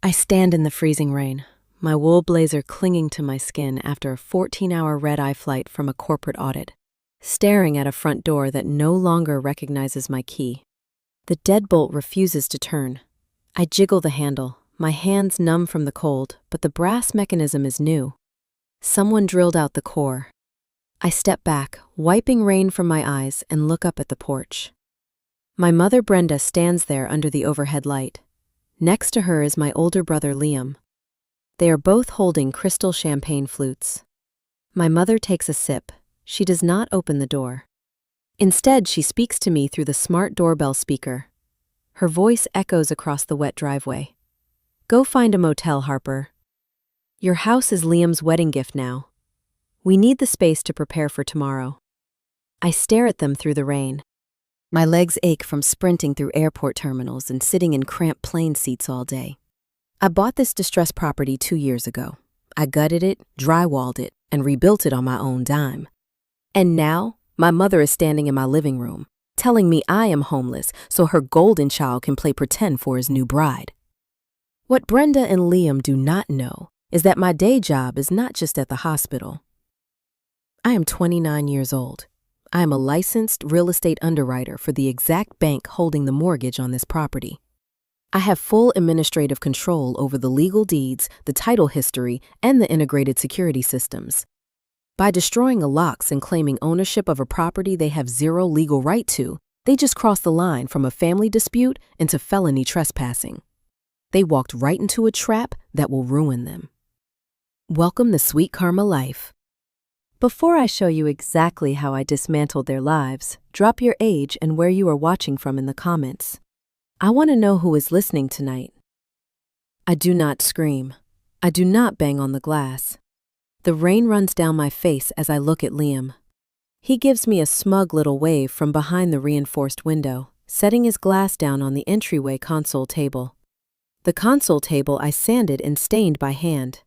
I stand in the freezing rain, my wool blazer clinging to my skin after a 14-hour red-eye flight from a corporate audit, staring at a front door that no longer recognizes my key. The deadbolt refuses to turn. I jiggle the handle, my hands numb from the cold, but the brass mechanism is new. Someone drilled out the core. I step back, wiping rain from my eyes, and look up at the porch. My mother Brenda stands there under the overhead light. Next to her is my older brother Liam. They are both holding crystal champagne flutes. My mother takes a sip. She does not open the door. Instead, she speaks to me through the smart doorbell speaker. Her voice echoes across the wet driveway. "Go find a motel, Harper. Your house is Liam's wedding gift now. We need the space to prepare for tomorrow." I stare at them through the rain. My legs ache from sprinting through airport terminals and sitting in cramped plane seats all day. I bought this distressed property 2 years ago. I gutted it, drywalled it, and rebuilt it on my own dime. And now, my mother is standing in my living room, telling me I am homeless so her golden child can play pretend for his new bride. What Brenda and Liam do not know is that my day job is not just at the hospital. I am 29 years old. I am a licensed real estate underwriter for the exact bank holding the mortgage on this property. I have full administrative control over the legal deeds, the title history, and the integrated security systems. By destroying the locks and claiming ownership of a property they have zero legal right to, they just crossed the line from a family dispute into felony trespassing. They walked right into a trap that will ruin them. Welcome to Sweet Karma Life. Before I show you exactly how I dismantled their lives, drop your age and where you are watching from in the comments. I want to know who is listening tonight. I do not scream. I do not bang on the glass. The rain runs down my face as I look at Liam. He gives me a smug little wave from behind the reinforced window, setting his glass down on the entryway console table. The console table I sanded and stained by hand.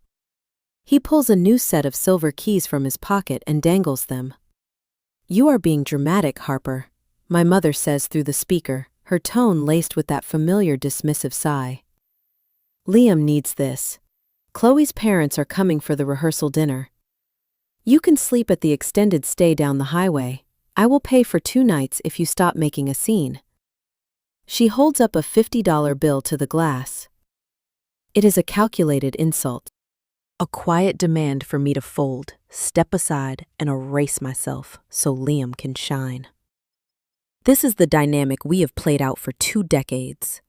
He pulls a new set of silver keys from his pocket and dangles them. "You are being dramatic, Harper," my mother says through the speaker, her tone laced with that familiar dismissive sigh. "Liam needs this. Chloe's parents are coming for the rehearsal dinner. You can sleep at the extended stay down the highway. I will pay for 2 nights if you stop making a scene." She holds up a $50 bill to the glass. It is a calculated insult. A quiet demand for me to fold, step aside, and erase myself so Liam can shine. This is the dynamic we have played out for 2 decades.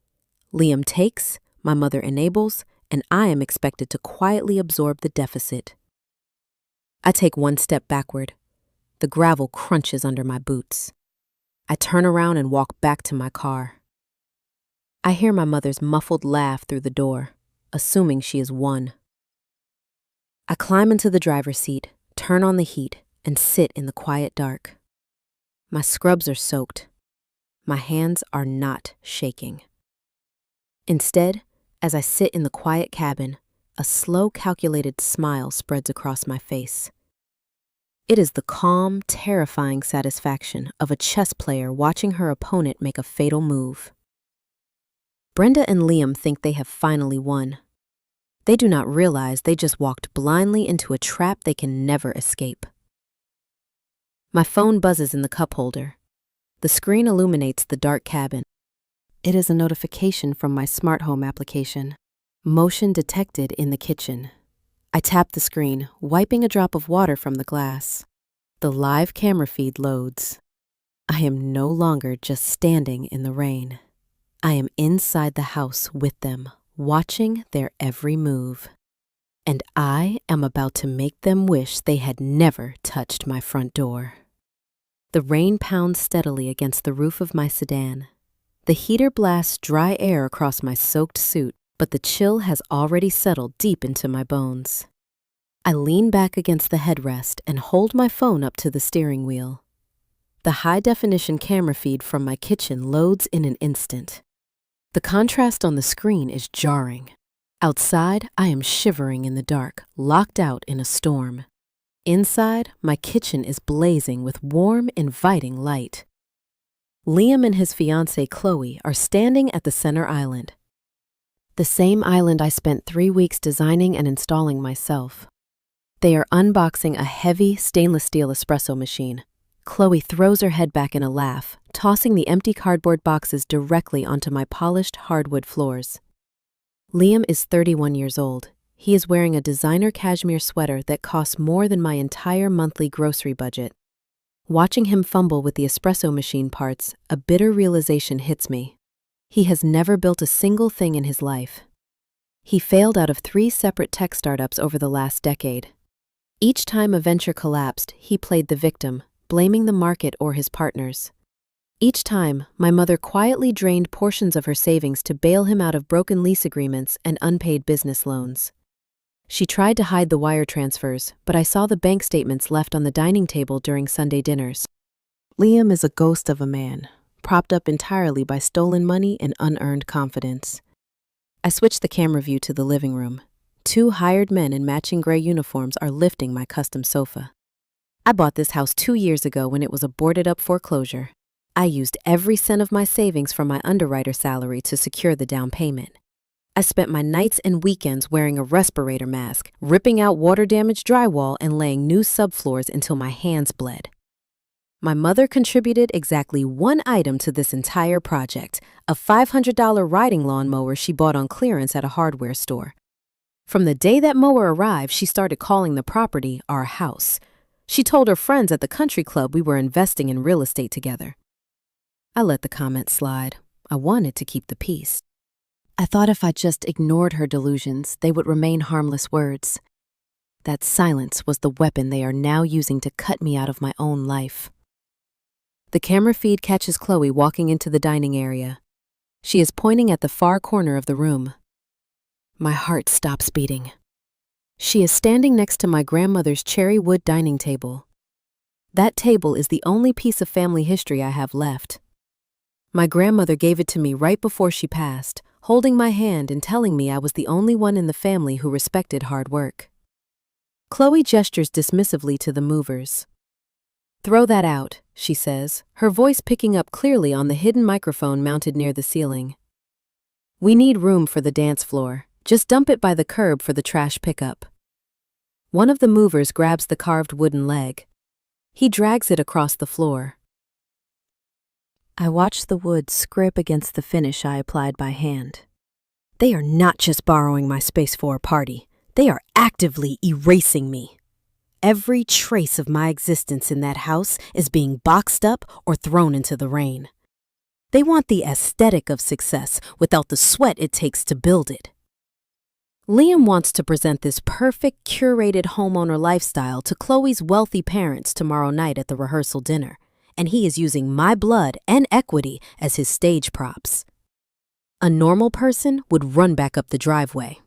Liam takes, my mother enables, and I am expected to quietly absorb the deficit. I take 1 step backward. The gravel crunches under my boots. I turn around and walk back to my car. I hear my mother's muffled laugh through the door, assuming she is won. I climb into the driver's seat, turn on the heat, and sit in the quiet dark. My scrubs are soaked. My hands are not shaking. Instead, as I sit in the quiet cabin, a slow, calculated smile spreads across my face. It is the calm, terrifying satisfaction of a chess player watching her opponent make a fatal move. Brenda and Liam think they have finally won. They do not realize they just walked blindly into a trap they can never escape. My phone buzzes in the cup holder. The screen illuminates the dark cabin. It is a notification from my smart home application. Motion detected in the kitchen. I tap the screen, wiping a drop of water from the glass. The live camera feed loads. I am no longer just standing in the rain. I am inside the house with them, watching their every move. And I am about to make them wish they had never touched my front door. The rain pounds steadily against the roof of my sedan. The heater blasts dry air across my soaked suit, but the chill has already settled deep into my bones. I lean back against the headrest and hold my phone up to the steering wheel. The high-definition camera feed from my kitchen loads in an instant. The contrast on the screen is jarring. Outside, I am shivering in the dark, locked out in a storm. Inside, my kitchen is blazing with warm, inviting light. Liam and his fiancée Chloe are standing at the center island. The The same island I spent 3 weeks designing and installing myself. They are unboxing a heavy stainless steel espresso machine. Chloe throws her head back in a laugh, tossing the empty cardboard boxes directly onto my polished hardwood floors. Liam is 31 years old. He is wearing a designer cashmere sweater that costs more than my entire monthly grocery budget. Watching him fumble with the espresso machine parts, a bitter realization hits me. He has never built a single thing in his life. He failed out of 3 separate tech startups over the last decade. Each time a venture collapsed, he played the victim, blaming the market or his partners. Each time, my mother quietly drained portions of her savings to bail him out of broken lease agreements and unpaid business loans. She tried to hide the wire transfers, but I saw the bank statements left on the dining table during Sunday dinners. Liam is a ghost of a man, propped up entirely by stolen money and unearned confidence. I switched the camera view to the living room. 2 hired men in matching gray uniforms are lifting my custom sofa. I bought this house 2 years ago when it was a boarded-up foreclosure. I used every cent of my savings from my underwriter salary to secure the down payment. I spent my nights and weekends wearing a respirator mask, ripping out water-damaged drywall and laying new subfloors until my hands bled. My mother contributed exactly 1 item to this entire project, a $500 riding lawnmower she bought on clearance at a hardware store. From the day that mower arrived, she started calling the property our house. She told her friends at the country club we were investing in real estate together. I let the comments slide. I wanted to keep the peace. I thought if I just ignored her delusions, they would remain harmless words. That silence was the weapon they are now using to cut me out of my own life. The camera feed catches Chloe walking into the dining area. She is pointing at the far corner of the room. My heart stops beating. She is standing next to my grandmother's cherry wood dining table. That table is the only piece of family history I have left. My grandmother gave it to me right before she passed, holding my hand and telling me I was the only one in the family who respected hard work. Chloe gestures dismissively to the movers. "Throw that out," she says, her voice picking up clearly on the hidden microphone mounted near the ceiling. "We need room for the dance floor. Just dump it by the curb for the trash pickup." One of the movers grabs the carved wooden leg. He drags it across the floor. I watch the wood scrape against the finish I applied by hand. They are not just borrowing my space for a party. They are actively erasing me. Every trace of my existence in that house is being boxed up or thrown into the rain. They want the aesthetic of success without the sweat it takes to build it. Liam wants to present this perfect, curated homeowner lifestyle to Chloe's wealthy parents tomorrow night at the rehearsal dinner, and he is using my blood and equity as his stage props. A normal person would run back up the driveway.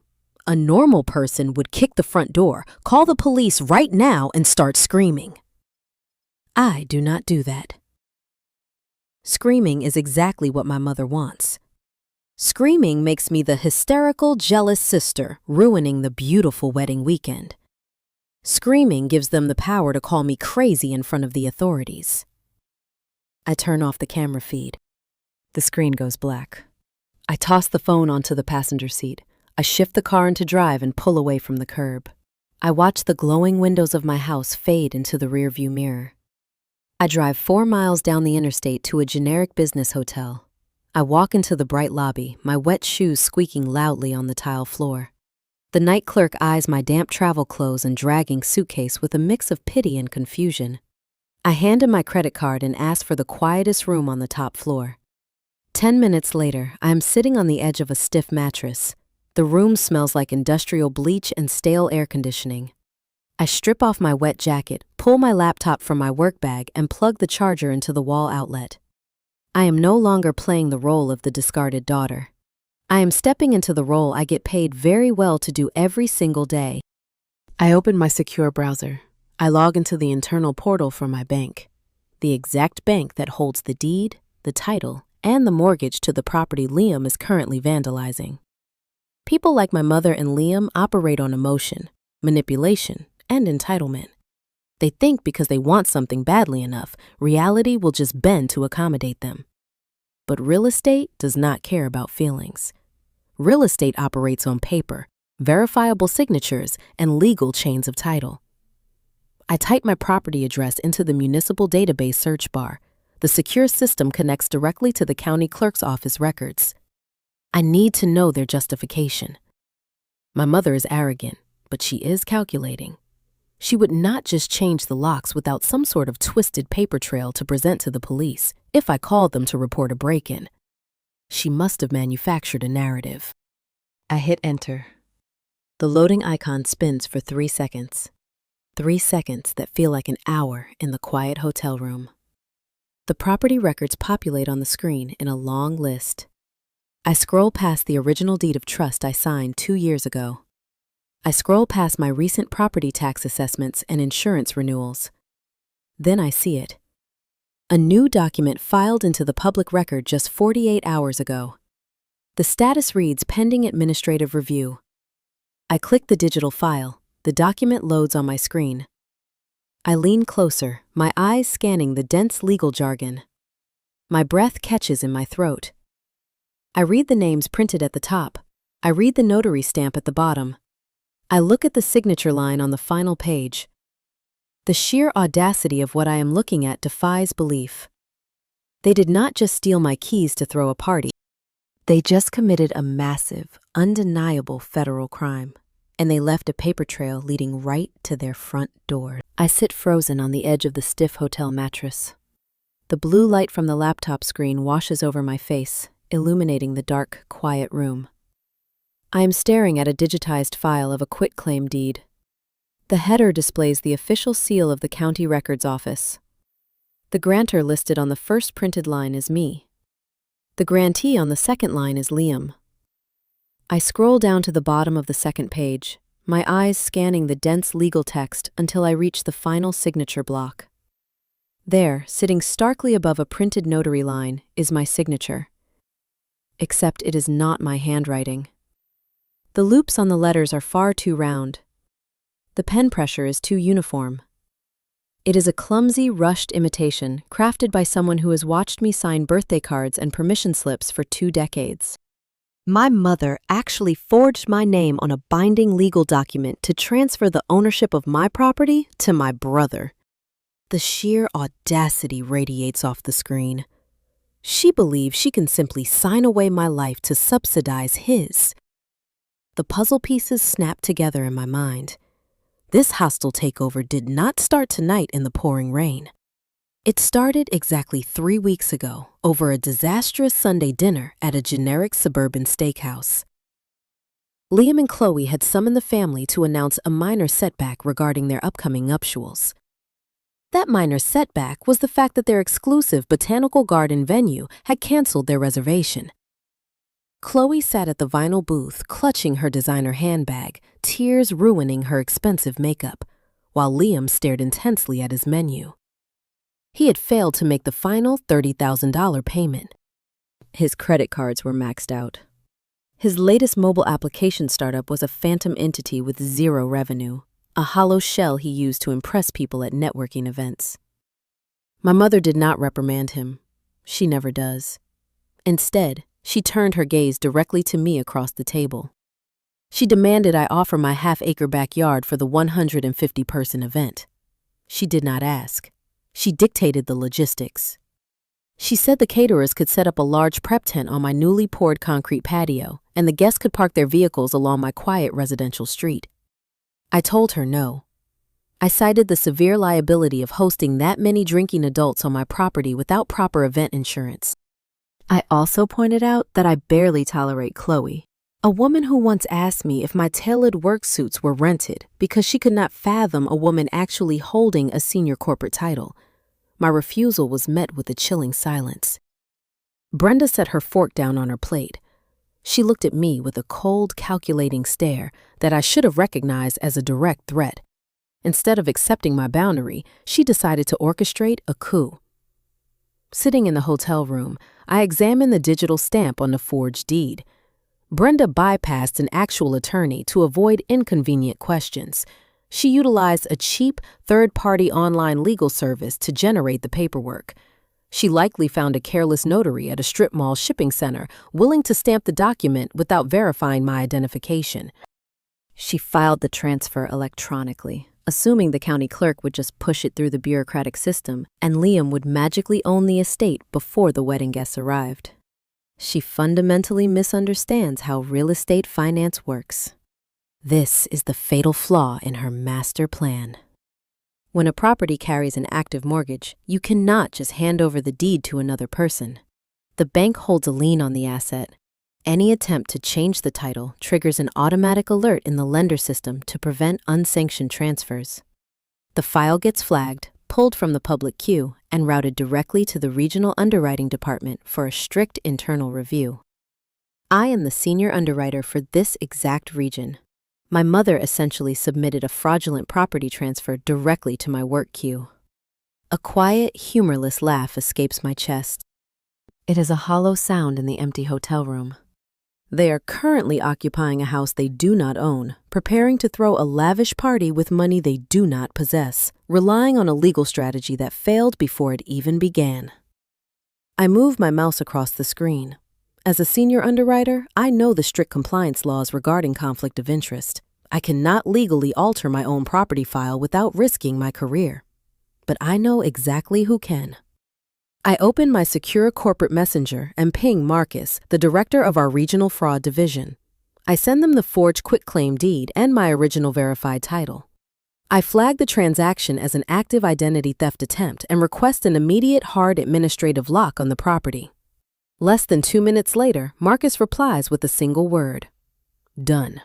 A normal person would kick the front door, call the police right now, and start screaming. I do not do that. Screaming is exactly what my mother wants. Screaming makes me the hysterical, jealous sister ruining the beautiful wedding weekend. Screaming gives them the power to call me crazy in front of the authorities. I turn off the camera feed. The screen goes black. I toss the phone onto the passenger seat. I shift the car into drive and pull away from the curb. I watch the glowing windows of my house fade into the rearview mirror. I drive 4 miles down the interstate to a generic business hotel. I walk into the bright lobby, my wet shoes squeaking loudly on the tile floor. The night clerk eyes my damp travel clothes and dragging suitcase with a mix of pity and confusion. I hand him my credit card and ask for the quietest room on the top floor. 10 minutes later, I am sitting on the edge of a stiff mattress. The room smells like industrial bleach and stale air conditioning. I strip off my wet jacket, pull my laptop from my work bag, and plug the charger into the wall outlet. I am no longer playing the role of the discarded daughter. I am stepping into the role I get paid very well to do every single day. I open my secure browser. I log into the internal portal for my bank, the exact bank that holds the deed, the title, and the mortgage to the property Liam is currently vandalizing. People like my mother and Liam operate on emotion, manipulation, and entitlement. They think because they want something badly enough, reality will just bend to accommodate them. But real estate does not care about feelings. Real estate operates on paper, verifiable signatures, and legal chains of title. I type my property address into the municipal database search bar. The secure system connects directly to the county clerk's office records. I need to know their justification. My mother is arrogant, but she is calculating. She would not just change the locks without some sort of twisted paper trail to present to the police if I called them to report a break-in. She must have manufactured a narrative. I hit enter. The loading icon spins for 3 seconds. 3 seconds that feel like an hour in the quiet hotel room. The property records populate on the screen in a long list. I scroll past the original deed of trust I signed 2 years ago. I scroll past my recent property tax assessments and insurance renewals. Then I see it. A new document filed into the public record just 48 hours ago. The status reads pending administrative review. I click the digital file. The document loads on my screen. I lean closer, my eyes scanning the dense legal jargon. My breath catches in my throat. I read the names printed at the top. I read the notary stamp at the bottom. I look at the signature line on the final page. The sheer audacity of what I am looking at defies belief. They did not just steal my keys to throw a party. They just committed a massive, undeniable federal crime, and they left a paper trail leading right to their front door. I sit frozen on the edge of the stiff hotel mattress. The blue light from the laptop screen washes over my face, illuminating the dark, quiet room. I am staring at a digitized file of a quitclaim deed. The header displays the official seal of the county records office. The grantor listed on the first printed line is me. The grantee on the second line is Liam. I scroll down to the bottom of the second page, my eyes scanning the dense legal text until I reach the final signature block. There, sitting starkly above a printed notary line, is my signature. Except it is not my handwriting. The loops on the letters are far too round. The pen pressure is too uniform. It is a clumsy, rushed imitation crafted by someone who has watched me sign birthday cards and permission slips for 2 decades. My mother actually forged my name on a binding legal document to transfer the ownership of my property to my brother. The sheer audacity radiates off the screen. She believes she can simply sign away my life to subsidize his. The puzzle pieces snap together in my mind. This hostile takeover did not start tonight in the pouring rain. It started exactly 3 weeks ago over a disastrous Sunday dinner at a generic suburban steakhouse. Liam and Chloe had summoned the family to announce a minor setback regarding their upcoming nuptials. That minor setback was the fact that their exclusive botanical garden venue had canceled their reservation. Chloe sat at the vinyl booth, clutching her designer handbag, tears ruining her expensive makeup, while Liam stared intensely at his menu. He had failed to make the final $30,000 payment. His credit cards were maxed out. His latest mobile application startup was a phantom entity with 0 revenue, a hollow shell he used to impress people at networking events. My mother did not reprimand him. She never does. Instead, she turned her gaze directly to me across the table. She demanded I offer my half-acre backyard for the 150-person event. She did not ask. She dictated the logistics. She said the caterers could set up a large prep tent on my newly poured concrete patio, and the guests could park their vehicles along my quiet residential street. I told her no. I cited the severe liability of hosting that many drinking adults on my property without proper event insurance. I also pointed out that I barely tolerate Chloe, a woman who once asked me if my tailored work suits were rented because she could not fathom a woman actually holding a senior corporate title. My refusal was met with a chilling silence. Brenda set her fork down on her plate. She looked at me with a cold, calculating stare that I should have recognized as a direct threat. Instead of accepting my boundary, she decided to orchestrate a coup. Sitting in the hotel room, I examined the digital stamp on the forged deed. Brenda bypassed an actual attorney to avoid inconvenient questions. She utilized a cheap, third-party online legal service to generate the paperwork. She likely found a careless notary at a strip mall shipping center, willing to stamp the document without verifying my identification. She filed the transfer electronically, assuming the county clerk would just push it through the bureaucratic system and Liam would magically own the estate before the wedding guests arrived. She fundamentally misunderstands how real estate finance works. This is the fatal flaw in her master plan. When a property carries an active mortgage, you cannot just hand over the deed to another person. The bank holds a lien on the asset. Any attempt to change the title triggers an automatic alert in the lender system to prevent unsanctioned transfers. The file gets flagged, pulled from the public queue, and routed directly to the regional underwriting department for a strict internal review. I am the senior underwriter for this exact region. My mother essentially submitted a fraudulent property transfer directly to my work queue. A quiet, humorless laugh escapes my chest. It is a hollow sound in the empty hotel room. They are currently occupying a house they do not own, preparing to throw a lavish party with money they do not possess, relying on a legal strategy that failed before it even began. I move my mouse across the screen. As a senior underwriter, I know the strict compliance laws regarding conflict of interest. I cannot legally alter my own property file without risking my career. But I know exactly who can. I open my secure corporate messenger and ping Marcus, the director of our regional fraud division. I send them the forged quitclaim deed and my original verified title. I flag the transaction as an active identity theft attempt and request an immediate hard administrative lock on the property. Less than 2 minutes later, Marcus replies with a single word. Done.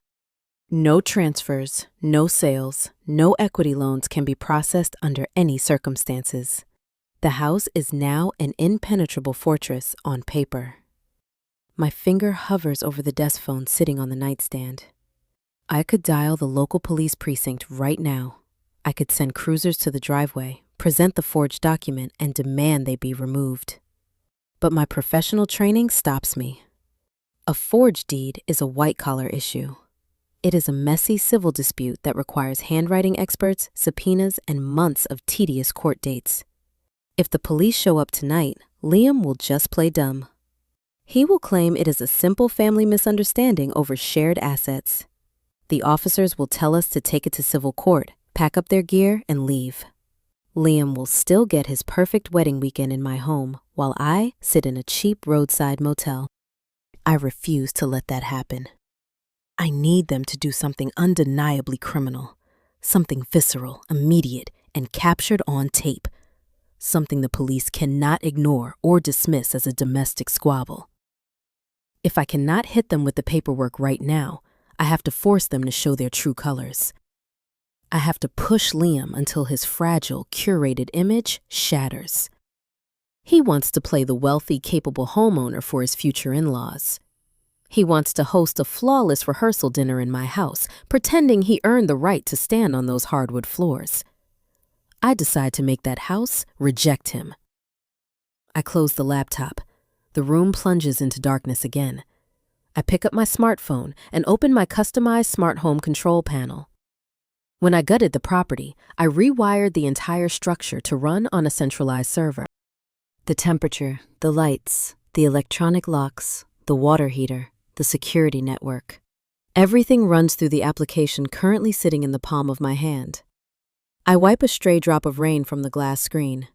No transfers, no sales, no equity loans can be processed under any circumstances. The house is now an impenetrable fortress on paper. My finger hovers over the desk phone sitting on the nightstand. I could dial the local police precinct right now. I could send cruisers to the driveway, present the forged document, and demand they be removed. But my professional training stops me. A forged deed is a white-collar issue. It is a messy civil dispute that requires handwriting experts, subpoenas, and months of tedious court dates. If the police show up tonight, Liam will just play dumb. He will claim it is a simple family misunderstanding over shared assets. The officers will tell us to take it to civil court, pack up their gear, and leave. Liam will still get his perfect wedding weekend in my home, while I sit in a cheap roadside motel. I refuse to let that happen. I need them to do something undeniably criminal, something visceral, immediate, and captured on tape, something the police cannot ignore or dismiss as a domestic squabble. If I cannot hit them with the paperwork right now, I have to force them to show their true colors. I have to push Liam until his fragile, curated image shatters. He wants to play the wealthy, capable homeowner for his future in-laws. He wants to host a flawless rehearsal dinner in my house, pretending he earned the right to stand on those hardwood floors. I decide to make that house reject him. I close the laptop. The room plunges into darkness again. I pick up my smartphone and open my customized smart home control panel. When I gutted the property, I rewired the entire structure to run on a centralized server. The temperature, the lights, the electronic locks, the water heater, the security network. Everything runs through the application currently sitting in the palm of my hand. I wipe a stray drop of rain from the glass screen.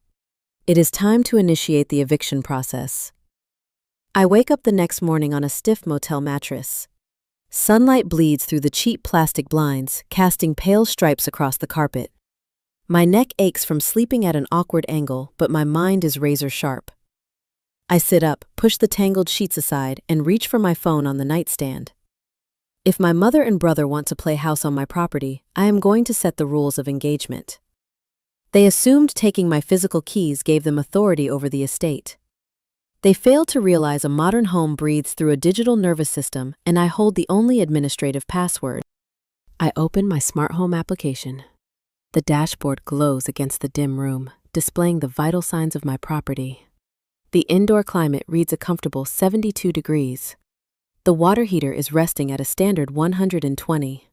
It is time to initiate the eviction process. I wake up the next morning on a stiff motel mattress. Sunlight bleeds through the cheap plastic blinds, casting pale stripes across the carpet. My neck aches from sleeping at an awkward angle, but my mind is razor sharp. I sit up, push the tangled sheets aside, and reach for my phone on the nightstand. If my mother and brother want to play house on my property, I am going to set the rules of engagement. They assumed taking my physical keys gave them authority over the estate. They failed to realize a modern home breathes through a digital nervous system, and I hold the only administrative password. I open my smart home application. The dashboard glows against the dim room, displaying the vital signs of my property. The indoor climate reads a comfortable 72 degrees. The water heater is resting at a standard 120.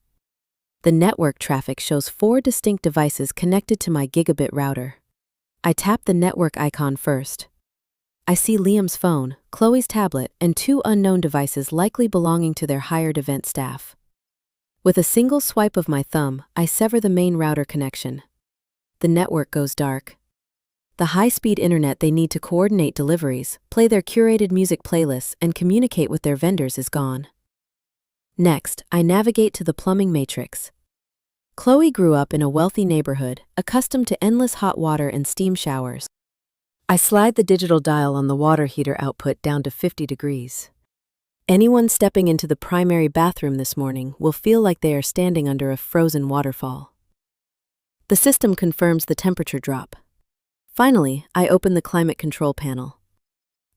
The network traffic shows 4 distinct devices connected to my gigabit router. I tap the network icon first. I see Liam's phone, Chloe's tablet, and two unknown devices likely belonging to their hired event staff. With a single swipe of my thumb, I sever the main router connection. The network goes dark. The high-speed internet they need to coordinate deliveries, play their curated music playlists, and communicate with their vendors is gone. Next, I navigate to the plumbing matrix. Chloe grew up in a wealthy neighborhood, accustomed to endless hot water and steam showers. I slide the digital dial on the water heater output down to 50 degrees. Anyone stepping into the primary bathroom this morning will feel like they are standing under a frozen waterfall. The system confirms the temperature drop. Finally, I open the climate control panel.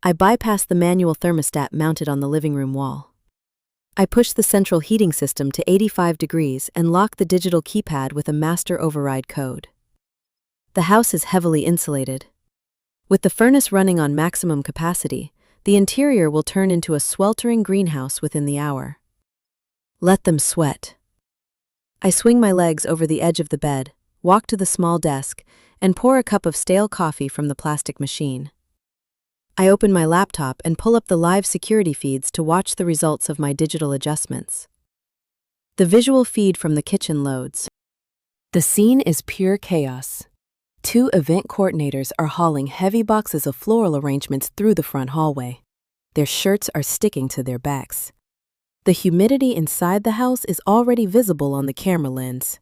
I bypass the manual thermostat mounted on the living room wall. I push the central heating system to 85 degrees and lock the digital keypad with a master override code. The house is heavily insulated. With the furnace running on maximum capacity, the interior will turn into a sweltering greenhouse within the hour. Let them sweat. I swing my legs over the edge of the bed, walk to the small desk, and pour a cup of stale coffee from the plastic machine. I open my laptop and pull up the live security feeds to watch the results of my digital adjustments. The visual feed from the kitchen loads. The scene is pure chaos. Two event coordinators are hauling heavy boxes of floral arrangements through the front hallway. Their shirts are sticking to their backs. The humidity inside the house is already visible on the camera lens.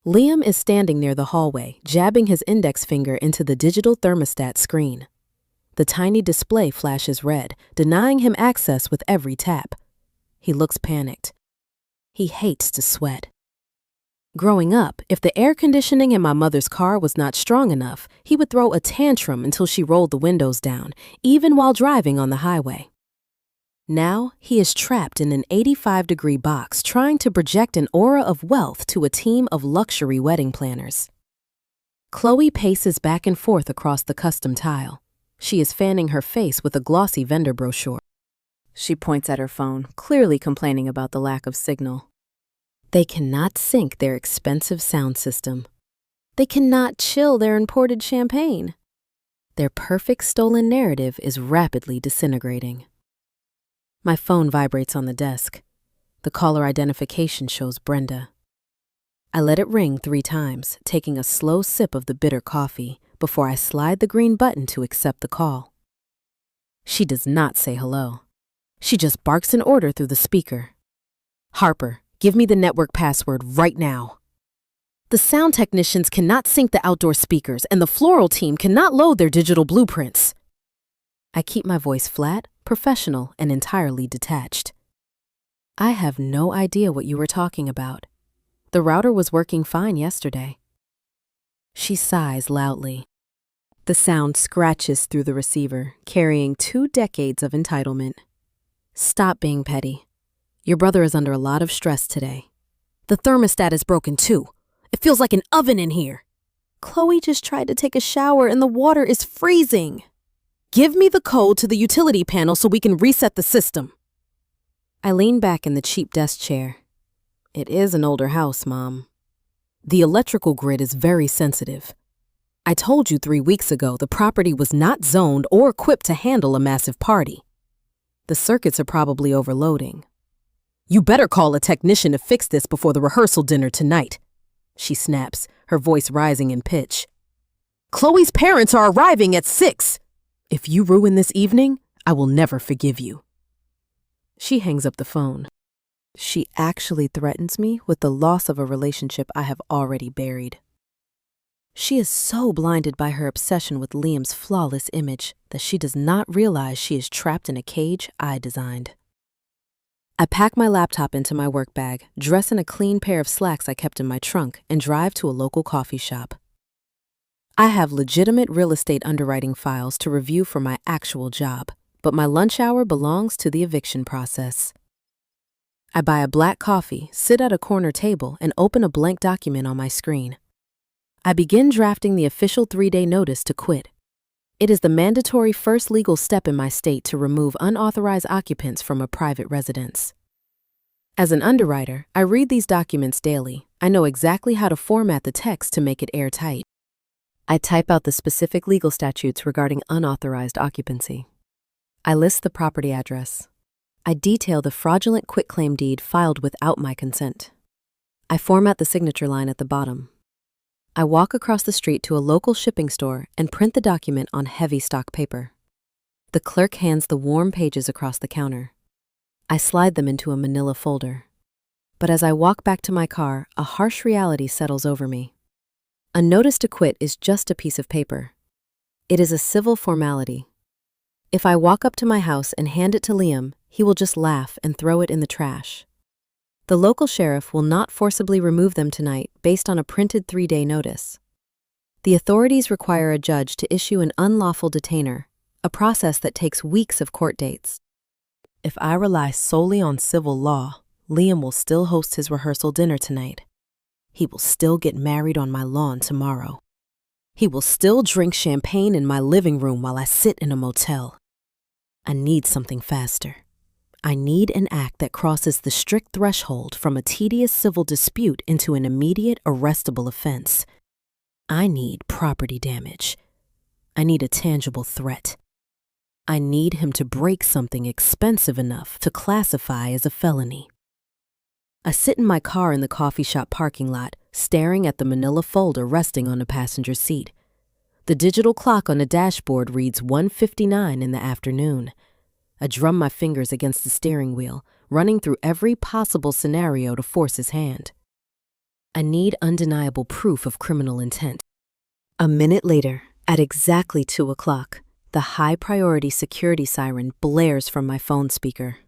Liam is standing near the hallway, jabbing his index finger into the digital thermostat screen. The tiny display flashes red, denying him access with every tap. He looks panicked. He hates to sweat. Growing up, if the air conditioning in my mother's car was not strong enough, he would throw a tantrum until she rolled the windows down, even while driving on the highway. Now, he is trapped in an 85-degree box trying to project an aura of wealth to a team of luxury wedding planners. Chloe paces back and forth across the custom tile. She is fanning her face with a glossy vendor brochure. She points at her phone, clearly complaining about the lack of signal. They cannot sync their expensive sound system. They cannot chill their imported champagne. Their perfect stolen narrative is rapidly disintegrating. My phone vibrates on the desk. The caller identification shows Brenda. I let it ring 3 times, taking a slow sip of the bitter coffee before I slide the green button to accept the call. She does not say hello. She just barks an order through the speaker. Harper, give me the network password right now. The sound technicians cannot sync the outdoor speakers, and the floral team cannot load their digital blueprints. I keep my voice flat, professional, and entirely detached. I have no idea what you were talking about. The router was working fine yesterday. She sighs loudly. The sound scratches through the receiver, carrying 2 decades of entitlement. Stop being petty. Your brother is under a lot of stress today. The thermostat is broken too. It feels like an oven in here. Chloe just tried to take a shower and the water is freezing. Give me the code to the utility panel so we can reset the system. I lean back in the cheap desk chair. It is an older house, Mom. The electrical grid is very sensitive. I told you 3 weeks ago the property was not zoned or equipped to handle a massive party. The circuits are probably overloading. You better call a technician to fix this before the rehearsal dinner tonight, she snaps, her voice rising in pitch. Chloe's parents are arriving at 6. If you ruin this evening, I will never forgive you. She hangs up the phone. She actually threatens me with the loss of a relationship I have already buried. She is so blinded by her obsession with Liam's flawless image that she does not realize she is trapped in a cage I designed. I pack my laptop into my work bag, dress in a clean pair of slacks I kept in my trunk, and drive to a local coffee shop. I have legitimate real estate underwriting files to review for my actual job, but my lunch hour belongs to the eviction process. I buy a black coffee, sit at a corner table, and open a blank document on my screen. I begin drafting the official 3-day notice to quit. It is the mandatory first legal step in my state to remove unauthorized occupants from a private residence. As an underwriter, I read these documents daily. I know exactly how to format the text to make it airtight. I type out the specific legal statutes regarding unauthorized occupancy. I list the property address. I detail the fraudulent quitclaim deed filed without my consent. I format the signature line at the bottom. I walk across the street to a local shipping store and print the document on heavy stock paper. The clerk hands the warm pages across the counter. I slide them into a manila folder. But as I walk back to my car, a harsh reality settles over me. A notice to quit is just a piece of paper. It is a civil formality. If I walk up to my house and hand it to Liam, he will just laugh and throw it in the trash. The local sheriff will not forcibly remove them tonight based on a printed 3-day notice. The authorities require a judge to issue an unlawful detainer, a process that takes weeks of court dates. If I rely solely on civil law, Liam will still host his rehearsal dinner tonight. He will still get married on my lawn tomorrow. He will still drink champagne in my living room while I sit in a motel. I need something faster. I need an act that crosses the strict threshold from a tedious civil dispute into an immediate arrestable offense. I need property damage. I need a tangible threat. I need him to break something expensive enough to classify as a felony. I sit in my car in the coffee shop parking lot, staring at the manila folder resting on the passenger seat. The digital clock on the dashboard reads 1:59 in the afternoon. I drum my fingers against the steering wheel, running through every possible scenario to force his hand. I need undeniable proof of criminal intent. A minute later, at exactly 2 o'clock, the high-priority security siren blares from my phone speaker.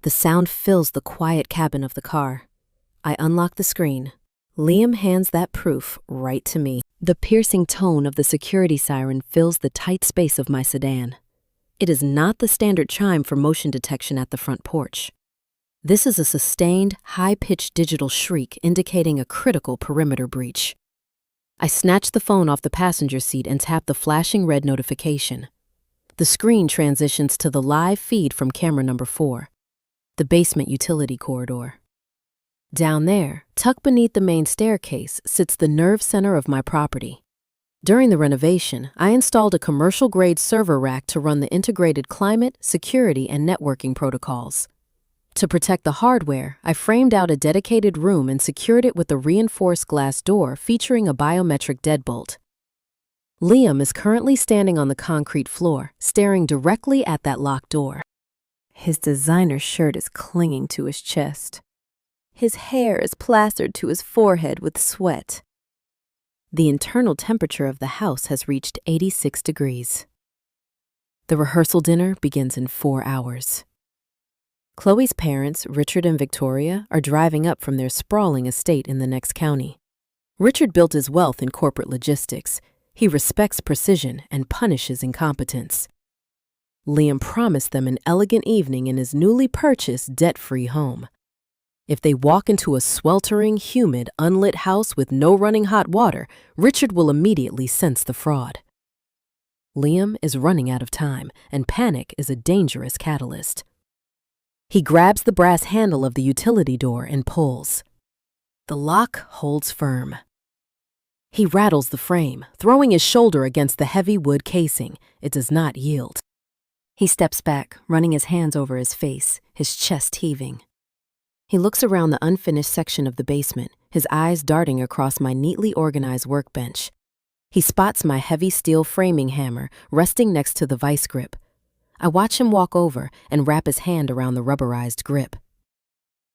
The sound fills the quiet cabin of the car. I unlock the screen. Liam hands that proof right to me. The piercing tone of the security siren fills the tight space of my sedan. It is not the standard chime for motion detection at the front porch. This is a sustained, high-pitched digital shriek indicating a critical perimeter breach. I snatch the phone off the passenger seat and tap the flashing red notification. The screen transitions to the live feed from camera number 4. The basement utility corridor. Down there, tucked beneath the main staircase, sits the nerve center of my property. During the renovation, I installed a commercial-grade server rack to run the integrated climate, security, and networking protocols. To protect the hardware, I framed out a dedicated room and secured it with a reinforced glass door featuring a biometric deadbolt. Liam is currently standing on the concrete floor, staring directly at that locked door. His designer shirt is clinging to his chest. His hair is plastered to his forehead with sweat. The internal temperature of the house has reached 86 degrees. The rehearsal dinner begins in 4 hours. Chloe's parents, Richard and Victoria, are driving up from their sprawling estate in the next county. Richard built his wealth in corporate logistics. He respects precision and punishes incompetence. Liam promised them an elegant evening in his newly purchased, debt-free home. If they walk into a sweltering, humid, unlit house with no running hot water, Richard will immediately sense the fraud. Liam is running out of time, and panic is a dangerous catalyst. He grabs the brass handle of the utility door and pulls. The lock holds firm. He rattles the frame, throwing his shoulder against the heavy wood casing. It does not yield. He steps back, running his hands over his face, his chest heaving. He looks around the unfinished section of the basement, his eyes darting across my neatly organized workbench. He spots my heavy steel framing hammer resting next to the vice grip. I watch him walk over and wrap his hand around the rubberized grip.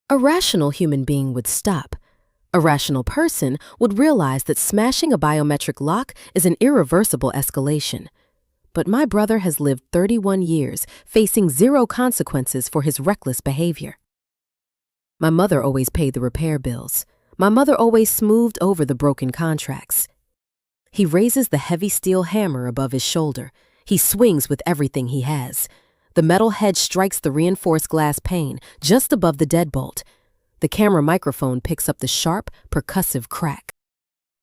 A rational human being would stop. A rational person would realize that smashing a biometric lock is an irreversible escalation. But my brother has lived 31 years, facing 0 consequences for his reckless behavior. My mother always paid the repair bills. My mother always smoothed over the broken contracts. He raises the heavy steel hammer above his shoulder. He swings with everything he has. The metal head strikes the reinforced glass pane just above the deadbolt. The camera microphone picks up the sharp, percussive crack.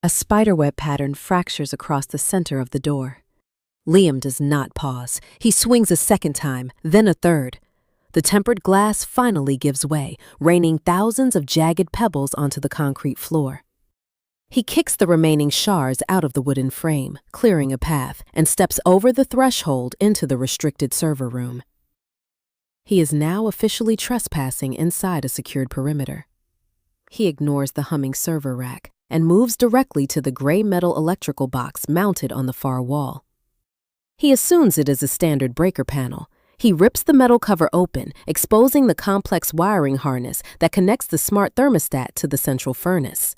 A spiderweb pattern fractures across the center of the door. Liam does not pause. He swings a second time, then a third. The tempered glass finally gives way, raining thousands of jagged pebbles onto the concrete floor. He kicks the remaining shards out of the wooden frame, clearing a path, and steps over the threshold into the restricted server room. He is now officially trespassing inside a secured perimeter. He ignores the humming server rack and moves directly to the gray metal electrical box mounted on the far wall. He assumes it is a standard breaker panel. He rips the metal cover open, exposing the complex wiring harness that connects the smart thermostat to the central furnace.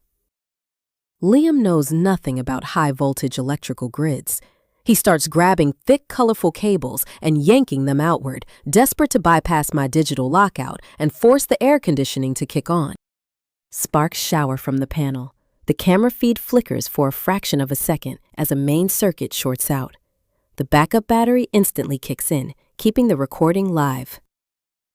Liam knows nothing about high-voltage electrical grids. He starts grabbing thick, colorful cables and yanking them outward, desperate to bypass my digital lockout and force the air conditioning to kick on. Sparks shower from the panel. The camera feed flickers for a fraction of a second as a main circuit shorts out. The backup battery instantly kicks in, keeping the recording live.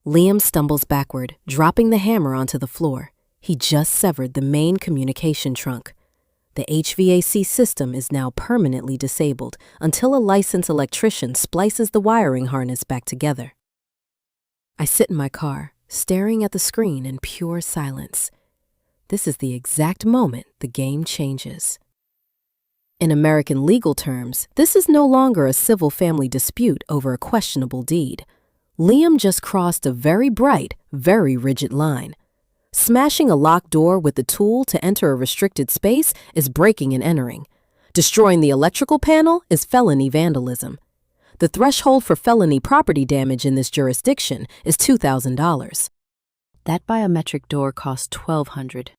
Liam stumbles backward, dropping the hammer onto the floor. He just severed the main communication trunk. The HVAC system is now permanently disabled until a licensed electrician splices the wiring harness back together. I sit in my car, staring at the screen in pure silence. This is the exact moment the game changes. In American legal terms, this is no longer a civil family dispute over a questionable deed. Liam just crossed a very bright, very rigid line. Smashing a locked door with the tool to enter a restricted space is breaking and entering. Destroying the electrical panel is felony vandalism. The threshold for felony property damage in this jurisdiction is $2,000. That biometric door costs $1,200.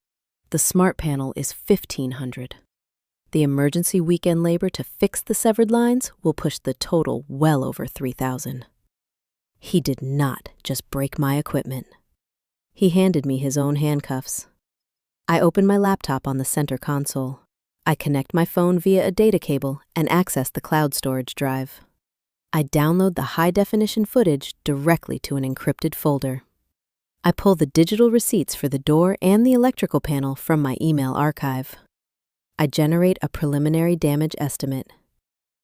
The smart panel is $1,500. The emergency weekend labor to fix the severed lines will push the total well over $3,000. He did not just break my equipment. He handed me his own handcuffs. I open my laptop on the center console. I connect my phone via a data cable and access the cloud storage drive. I download the high-definition footage directly to an encrypted folder. I pull the digital receipts for the door and the electrical panel from my email archive. I generate a preliminary damage estimate.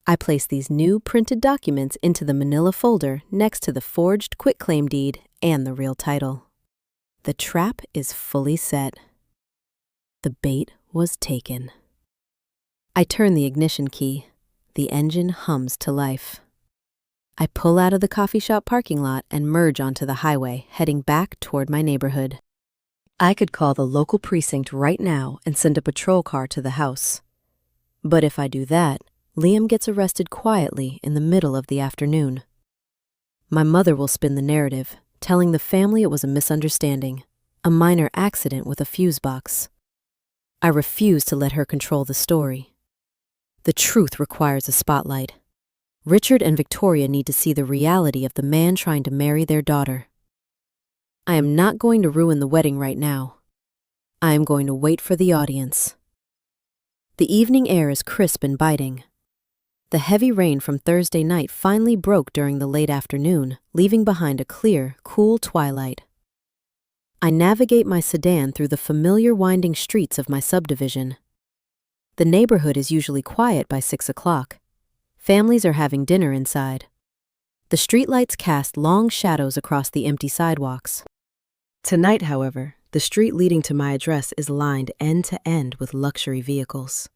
I place these new printed documents into the manila folder next to the forged quitclaim deed and the real title. The trap is fully set. The bait was taken. I turn the ignition key. The engine hums to life. I pull out of the coffee shop parking lot and merge onto the highway, heading back toward my neighborhood. I could call the local precinct right now and send a patrol car to the house. But if I do that, Liam gets arrested quietly in the middle of the afternoon. My mother will spin the narrative, telling the family it was a misunderstanding, a minor accident with a fuse box. I refuse to let her control the story. The truth requires a spotlight. Richard and Victoria need to see the reality of the man trying to marry their daughter. I am not going to ruin the wedding right now. I am going to wait for the audience. The evening air is crisp and biting. The heavy rain from Thursday night finally broke during the late afternoon, leaving behind a clear, cool twilight. I navigate my sedan through the familiar winding streets of my subdivision. The neighborhood is usually quiet by 6 o'clock. Families are having dinner inside. The streetlights cast long shadows across the empty sidewalks. Tonight, however, the street leading to my address is lined end to end with luxury vehicles.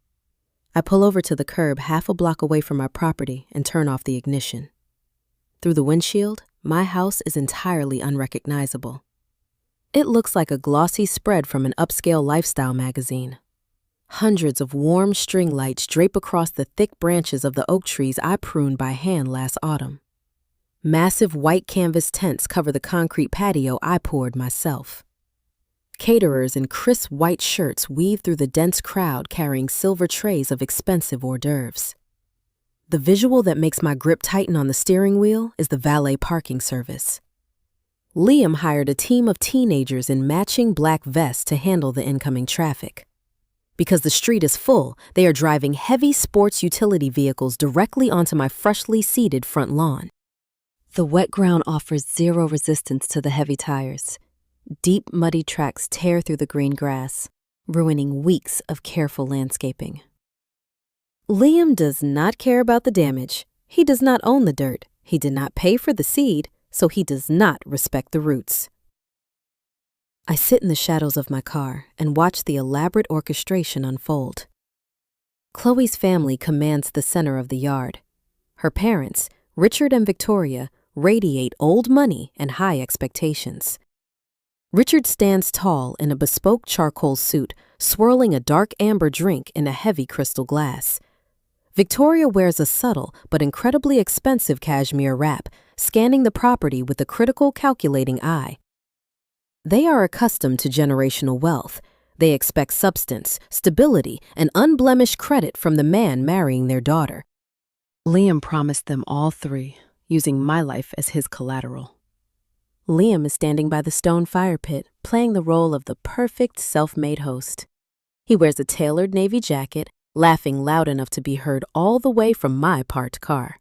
I pull over to the curb half a block away from my property and turn off the ignition. Through the windshield, my house is entirely unrecognizable. It looks like a glossy spread from an upscale lifestyle magazine. Hundreds of warm string lights drape across the thick branches of the oak trees I pruned by hand last autumn. Massive white canvas tents cover the concrete patio I poured myself. Caterers in crisp white shirts weave through the dense crowd carrying silver trays of expensive hors d'oeuvres. The visual that makes my grip tighten on the steering wheel is the valet parking service. Liam hired a team of teenagers in matching black vests to handle the incoming traffic. Because the street is full, they are driving heavy sports utility vehicles directly onto my freshly seeded front lawn. The wet ground offers zero resistance to the heavy tires. Deep, muddy tracks tear through the green grass, ruining weeks of careful landscaping. Liam does not care about the damage. He does not own the dirt. He did not pay for the seed, so he does not respect the roots. I sit in the shadows of my car and watch the elaborate orchestration unfold. Chloe's family commands the center of the yard. Her parents, Richard and Victoria, radiate old money and high expectations. Richard stands tall in a bespoke charcoal suit, swirling a dark amber drink in a heavy crystal glass. Victoria wears a subtle but incredibly expensive cashmere wrap, scanning the property with a critical, calculating eye. They are accustomed to generational wealth. They expect substance, stability, and unblemished credit from the man marrying their daughter. Liam promised them all three, using my life as his collateral. Liam is standing by the stone fire pit, playing the role of the perfect self-made host. He wears a tailored navy jacket, laughing loud enough to be heard all the way from my parked car.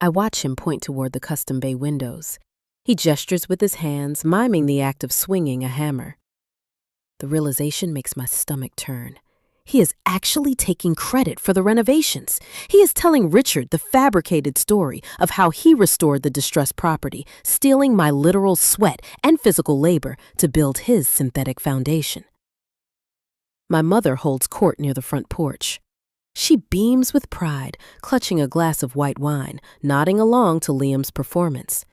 I watch him point toward the custom bay windows. He gestures with his hands, miming the act of swinging a hammer. The realization makes my stomach turn. He is actually taking credit for the renovations. He is telling Richard the fabricated story of how he restored the distressed property, stealing my literal sweat and physical labor to build his synthetic foundation. My mother holds court near the front porch. She beams with pride, clutching a glass of white wine, nodding along to Liam's performance.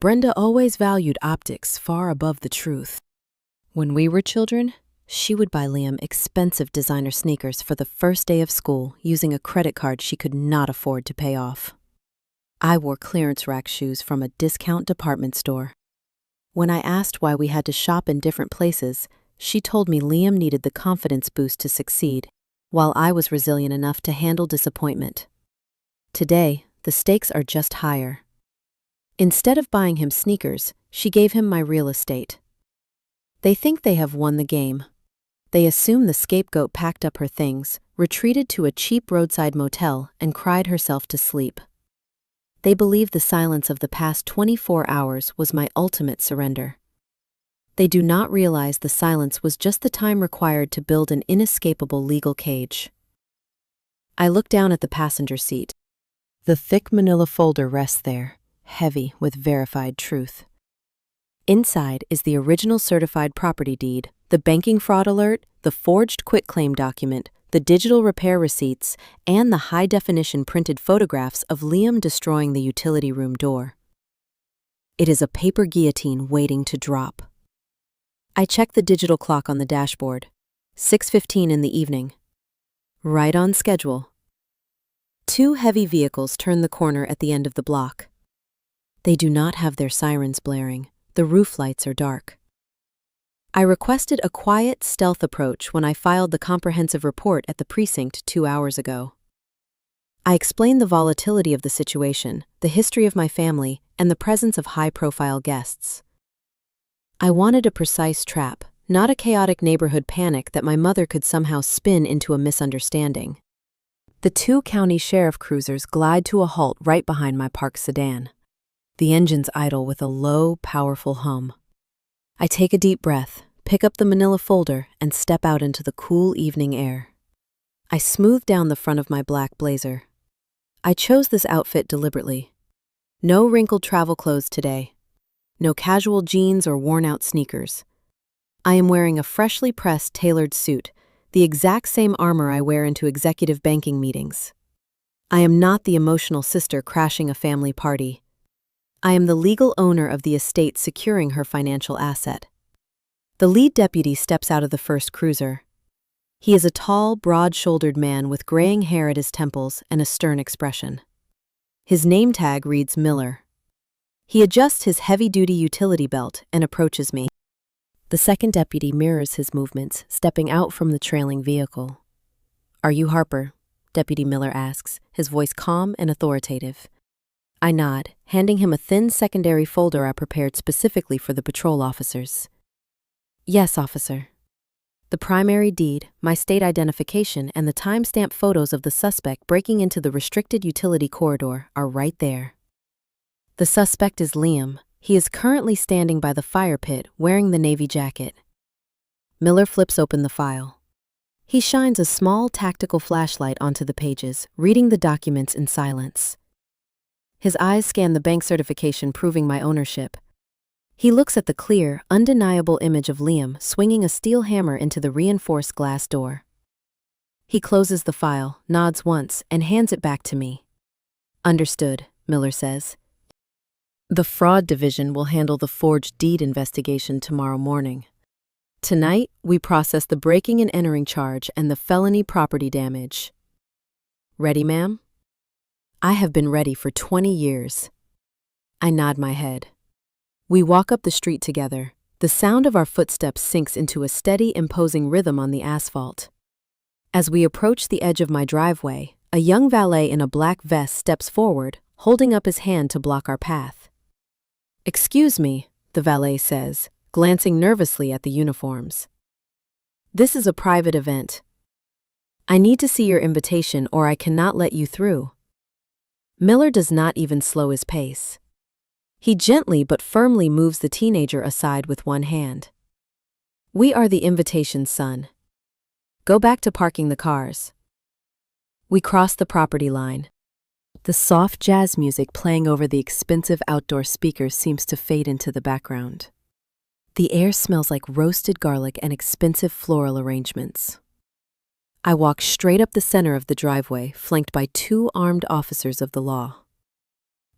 Brenda always valued optics far above the truth. When we were children, she would buy Liam expensive designer sneakers for the first day of school using a credit card she could not afford to pay off. I wore clearance rack shoes from a discount department store. When I asked why we had to shop in different places, she told me Liam needed the confidence boost to succeed, while I was resilient enough to handle disappointment. Today, the stakes are just higher. Instead of buying him sneakers, she gave him my real estate. They think they have won the game. They assume the scapegoat packed up her things, retreated to a cheap roadside motel, and cried herself to sleep. They believe the silence of the past 24 hours was my ultimate surrender. They do not realize the silence was just the time required to build an inescapable legal cage. I look down at the passenger seat. The thick manila folder rests there, heavy with verified truth. Inside is the original certified property deed, the banking fraud alert, the forged quitclaim document, the digital repair receipts, and the high-definition printed photographs of Liam destroying the utility room door. It is a paper guillotine waiting to drop. I check the digital clock on the dashboard. 6:15 in the evening. Right on schedule. 2 heavy vehicles turn the corner at the end of the block. They do not have their sirens blaring. The roof lights are dark. I requested a quiet, stealth approach when I filed the comprehensive report at the precinct 2 hours ago. I explained the volatility of the situation, the history of my family, and the presence of high-profile guests. I wanted a precise trap, not a chaotic neighborhood panic that my mother could somehow spin into a misunderstanding. The 2 county sheriff cruisers glide to a halt right behind my parked sedan. The engines idle with a low, powerful hum. I take a deep breath, pick up the manila folder, and step out into the cool evening air. I smooth down the front of my black blazer. I chose this outfit deliberately. No wrinkled travel clothes today. No casual jeans or worn-out sneakers. I am wearing a freshly pressed, tailored suit, the exact same armor I wear into executive banking meetings. I am not the emotional sister crashing a family party. I am the legal owner of the estate securing her financial asset. The lead deputy steps out of the first cruiser. He is a tall, broad-shouldered man with graying hair at his temples and a stern expression. His name tag reads Miller. He adjusts his heavy-duty utility belt and approaches me. The second deputy mirrors his movements, stepping out from the trailing vehicle. "Are you Harper?" Deputy Miller asks, his voice calm and authoritative. I nod, handing him a thin secondary folder I prepared specifically for the patrol officers. "Yes, officer." The primary deed, my state identification, and the time-stamped photos of the suspect breaking into the restricted utility corridor are right there. The suspect is Liam. He is currently standing by the fire pit, wearing the navy jacket. Miller flips open the file. He shines a small tactical flashlight onto the pages, reading the documents in silence. His eyes scan the bank certification proving my ownership. He looks at the clear, undeniable image of Liam swinging a steel hammer into the reinforced glass door. He closes the file, nods once, and hands it back to me. "Understood," Miller says. "The fraud division will handle the forged deed investigation tomorrow morning. Tonight, we process the breaking and entering charge and the felony property damage." "Ready, ma'am?" "I have been ready for 20 years. I nod my head. We walk up the street together. The sound of our footsteps sinks into a steady, imposing rhythm on the asphalt. As we approach the edge of my driveway, a young valet in a black vest steps forward, holding up his hand to block our path. "Excuse me," the valet says, glancing nervously at the uniforms. "This is a private event. I need to see your invitation or I cannot let you through." Miller does not even slow his pace. He gently but firmly moves the teenager aside with one hand. "We are the invitation, son. Go back to parking the cars." We cross the property line. The soft jazz music playing over the expensive outdoor speakers seems to fade into the background. The air smells like roasted garlic and expensive floral arrangements. I walk straight up the center of the driveway, flanked by 2 armed officers of the law.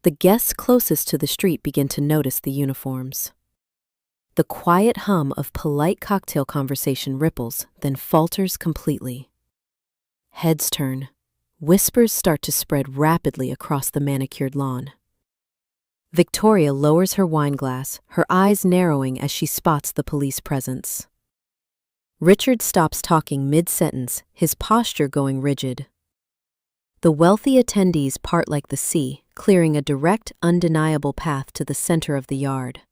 The guests closest to the street begin to notice the uniforms. The quiet hum of polite cocktail conversation ripples, then falters completely. Heads turn. Whispers start to spread rapidly across the manicured lawn. Victoria lowers her wine glass, her eyes narrowing as she spots the police presence. Richard stops talking mid-sentence, his posture going rigid. The wealthy attendees part like the sea, clearing a direct, undeniable path to the center of the yard.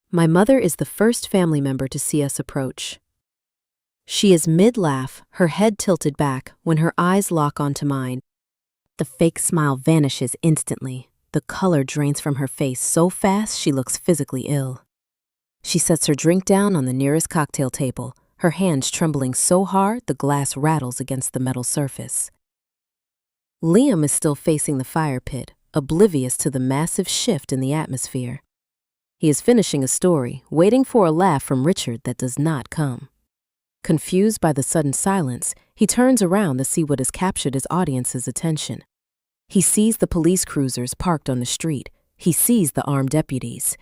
My mother is the first family member to see us approach. She is mid-laugh, her head tilted back, when her eyes lock onto mine. The fake smile vanishes instantly. The color drains from her face so fast she looks physically ill. She sets her drink down on the nearest cocktail table, her hands trembling so hard the glass rattles against the metal surface. Liam is still facing the fire pit, oblivious to the massive shift in the atmosphere. He is finishing a story, waiting for a laugh from Richard that does not come. Confused by the sudden silence, he turns around to see what has captured his audience's attention. He sees the police cruisers parked on the street. He sees the armed deputies.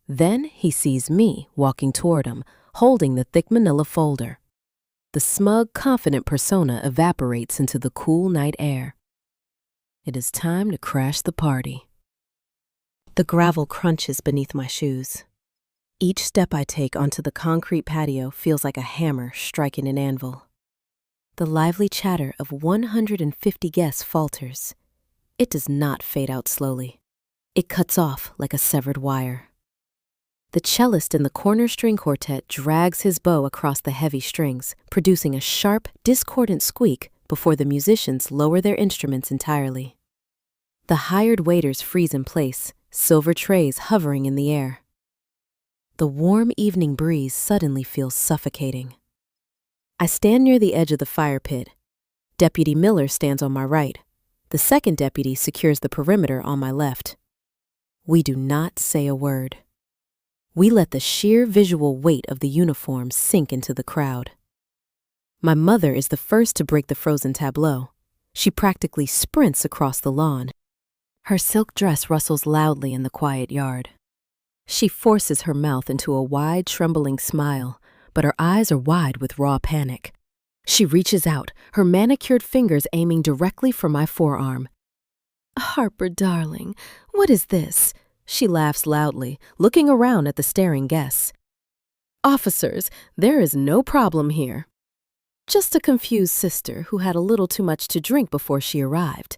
Then he sees me walking toward him, holding the thick manila folder. The smug, confident persona evaporates into the cool night air. It is time to crash the party. The gravel crunches beneath my shoes. Each step I take onto the concrete patio feels like a hammer striking an anvil. The lively chatter of 150 guests falters. It does not fade out slowly. It cuts off like a severed wire. The cellist in the corner string quartet drags his bow across the heavy strings, producing a sharp, discordant squeak before the musicians lower their instruments entirely. The hired waiters freeze in place, silver trays hovering in the air. The warm evening breeze suddenly feels suffocating. I stand near the edge of the fire pit. Deputy Miller stands on my right. The second deputy secures the perimeter on my left. We do not say a word. We let the sheer visual weight of the uniforms sink into the crowd. My mother is the first to break the frozen tableau. She practically sprints across the lawn. Her silk dress rustles loudly in the quiet yard. She forces her mouth into a wide, trembling smile, but her eyes are wide with raw panic. She reaches out, her manicured fingers aiming directly for my forearm. "Harper, darling, what is this?" She laughs loudly, looking around at the staring guests. "Officers, there is no problem here. Just a confused sister who had a little too much to drink before she arrived.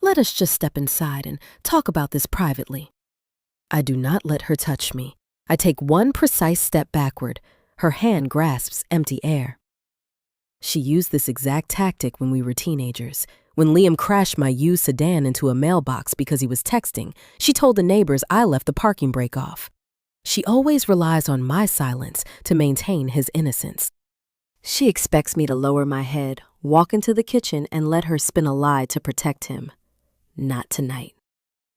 Let us just step inside and talk about this privately." I do not let her touch me. I take one precise step backward. Her hand grasps empty air. She used this exact tactic when we were teenagers. When Liam crashed my used sedan into a mailbox because he was texting, she told the neighbors I left the parking brake off. She always relies on my silence to maintain his innocence. She expects me to lower my head, walk into the kitchen, and let her spin a lie to protect him. Not tonight.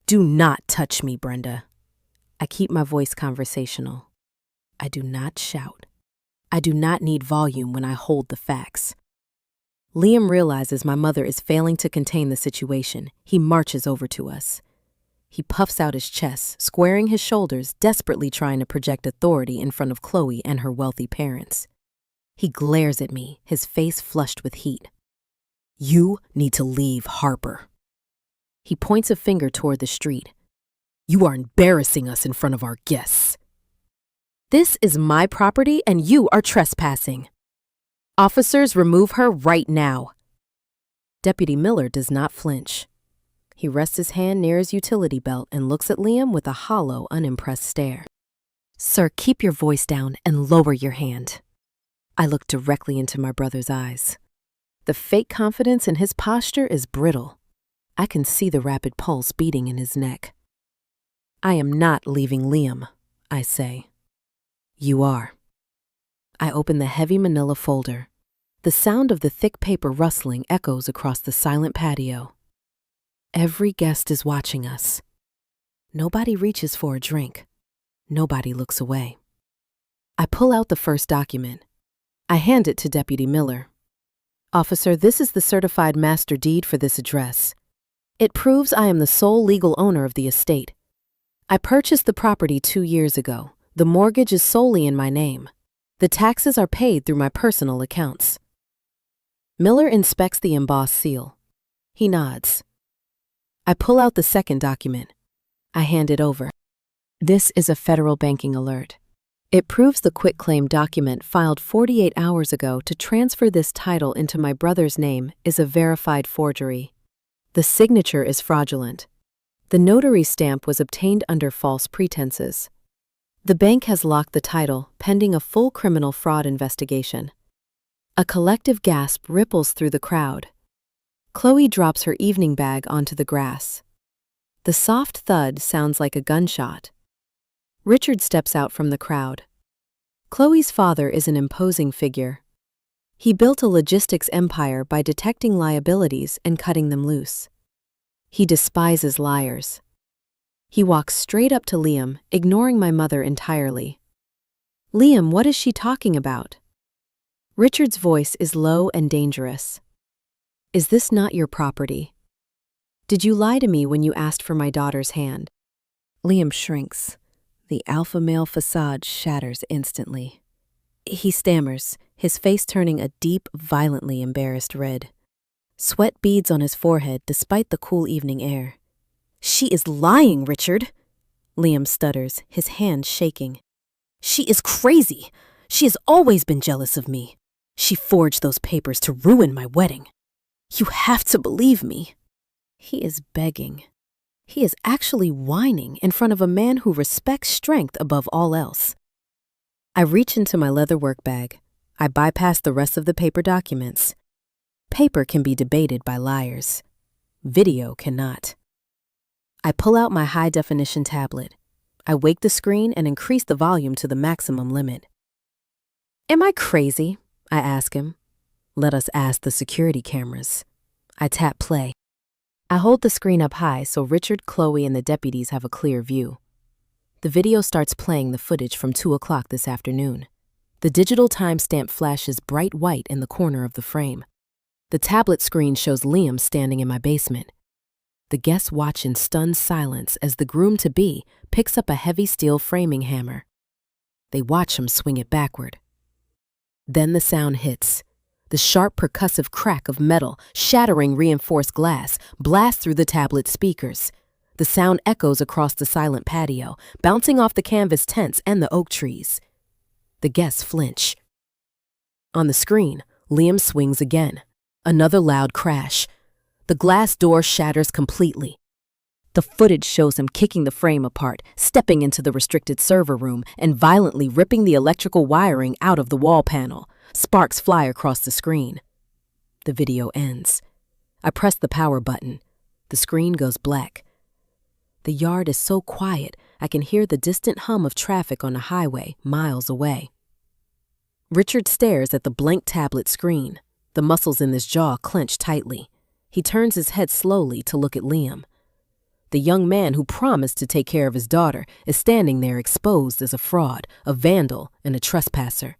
"Do not touch me, Brenda." I keep my voice conversational. I do not shout. I do not need volume when I hold the facts. Liam realizes my mother is failing to contain the situation. He marches over to us. He puffs out his chest, squaring his shoulders, desperately trying to project authority in front of Chloe and her wealthy parents. He glares at me, his face flushed with heat. "You need to leave Harper." He points a finger toward the street. "You are embarrassing us in front of our guests." "This is my property and you are trespassing. Officers, remove her right now." Deputy Miller does not flinch. He rests his hand near his utility belt and looks at Liam with a hollow, unimpressed stare. "Sir, keep your voice down and lower your hand." I look directly into my brother's eyes. The fake confidence in his posture is brittle. I can see the rapid pulse beating in his neck. "I am not leaving Liam," I say. "You are." I open the heavy manila folder. The sound of the thick paper rustling echoes across the silent patio. Every guest is watching us. Nobody reaches for a drink. Nobody looks away. I pull out the first document. I hand it to Deputy Miller. "Officer, this is the certified master deed for this address. It proves I am the sole legal owner of the estate. I purchased the property 2 years ago. The mortgage is solely in my name. The taxes are paid through my personal accounts." Miller inspects the embossed seal. He nods. I pull out the second document. I hand it over. This is a federal banking alert. It proves the quitclaim document filed 48 hours ago to transfer this title into my brother's name is a verified forgery. The signature is fraudulent. The notary stamp was obtained under false pretenses. The bank has locked the title pending a full criminal fraud investigation. A collective gasp ripples through the crowd. Chloe drops her evening bag onto the grass. The soft thud sounds like a gunshot. Richard steps out from the crowd. Chloe's father is an imposing figure. He built a logistics empire by detecting liabilities and cutting them loose. He despises liars. He walks straight up to Liam, ignoring my mother entirely. "Liam, what is she talking about?" Richard's voice is low and dangerous. "Is this not your property? Did you lie to me when you asked for my daughter's hand?" Liam shrinks. The alpha male facade shatters instantly. He stammers, his face turning a deep, violently embarrassed red. Sweat beads on his forehead despite the cool evening air. "She is lying, Richard," Liam stutters, his hand shaking. "She is crazy. She has always been jealous of me. She forged those papers to ruin my wedding. You have to believe me." He is begging. He is actually whining in front of a man who respects strength above all else. I reach into my leather work bag. I bypass the rest of the paper documents. Paper can be debated by liars. Video cannot. I pull out my high-definition tablet. I wake the screen and increase the volume to the maximum limit. "Am I crazy?" I ask him. "Let us ask the security cameras." I tap play. I hold the screen up high so Richard, Chloe, and the deputies have a clear view. The video starts playing the footage from 2 o'clock this afternoon. The digital timestamp flashes bright white in the corner of the frame. The tablet screen shows Liam standing in my basement. The guests watch in stunned silence as the groom-to-be picks up a heavy steel framing hammer. They watch him swing it backward. Then the sound hits. The sharp percussive crack of metal, shattering reinforced glass, blasts through the tablet speakers. The sound echoes across the silent patio, bouncing off the canvas tents and the oak trees. The guests flinch. On the screen, Liam swings again. Another loud crash. The glass door shatters completely. The footage shows him kicking the frame apart, stepping into the restricted server room, and violently ripping the electrical wiring out of the wall panel. Sparks fly across the screen. The video ends. I press the power button. The screen goes black. The yard is so quiet, I can hear the distant hum of traffic on a highway miles away. Richard stares at the blank tablet screen. The muscles in his jaw clench tightly. He turns his head slowly to look at Liam. The young man who promised to take care of his daughter is standing there exposed as a fraud, a vandal, and a trespasser.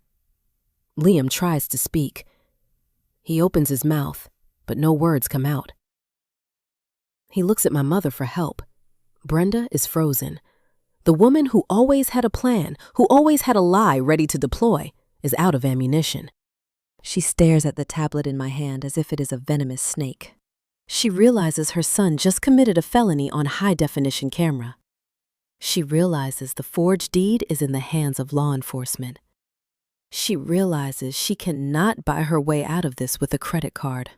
Liam tries to speak. He opens his mouth, but no words come out. He looks at my mother for help. Brenda is frozen. The woman who always had a plan, who always had a lie ready to deploy, is out of ammunition. She stares at the tablet in my hand as if it is a venomous snake. She realizes her son just committed a felony on high-definition camera. She realizes the forged deed is in the hands of law enforcement. She realizes she cannot buy her way out of this with a credit card.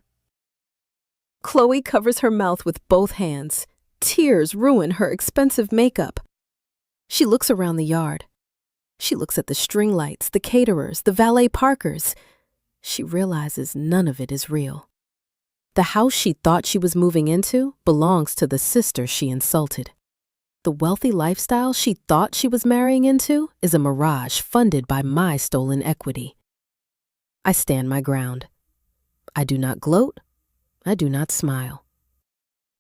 Chloe covers her mouth with both hands. Tears ruin her expensive makeup. She looks around the yard. She looks at the string lights, the caterers, the valet parkers. She realizes none of it is real. The house she thought she was moving into belongs to the sister she insulted. The wealthy lifestyle she thought she was marrying into is a mirage funded by my stolen equity. I stand my ground. I do not gloat. I do not smile.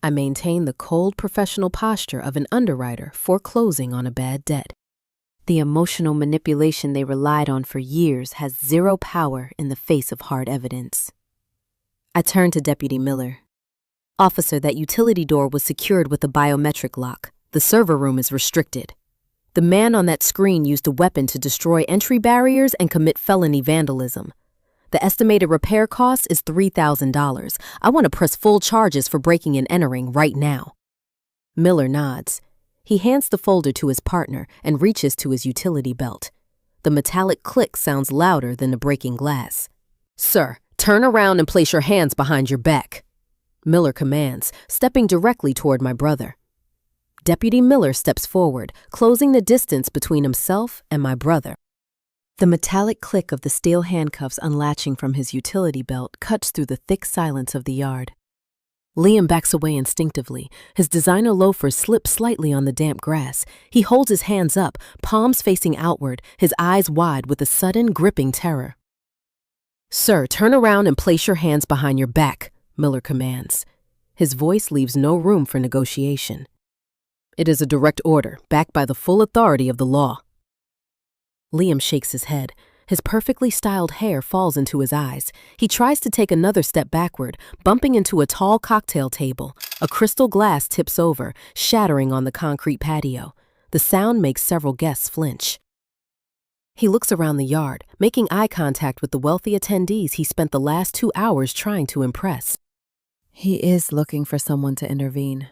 I maintain the cold professional posture of an underwriter foreclosing on a bad debt. The emotional manipulation they relied on for years has zero power in the face of hard evidence. I turn to Deputy Miller. Officer, that utility door was secured with a biometric lock. The server room is restricted. The man on that screen used a weapon to destroy entry barriers and commit felony vandalism. The estimated repair cost is $3,000. I want to press full charges for breaking and entering right now. Miller nods. He hands the folder to his partner and reaches to his utility belt. The metallic click sounds louder than the breaking glass. Sir, turn around and place your hands behind your back. Miller commands, stepping directly toward my brother. Deputy Miller steps forward, closing the distance between himself and my brother. The metallic click of the steel handcuffs unlatching from his utility belt cuts through the thick silence of the yard. Liam backs away instinctively. His designer loafers slip slightly on the damp grass. He holds his hands up, palms facing outward, his eyes wide with a sudden, gripping terror. Sir, turn around and place your hands behind your back, Miller commands. His voice leaves no room for negotiation. It is a direct order, backed by the full authority of the law. Liam shakes his head. His perfectly styled hair falls into his eyes. He tries to take another step backward, bumping into a tall cocktail table. A crystal glass tips over, shattering on the concrete patio. The sound makes several guests flinch. He looks around the yard, making eye contact with the wealthy attendees he spent the last 2 hours trying to impress. He is looking for someone to intervene.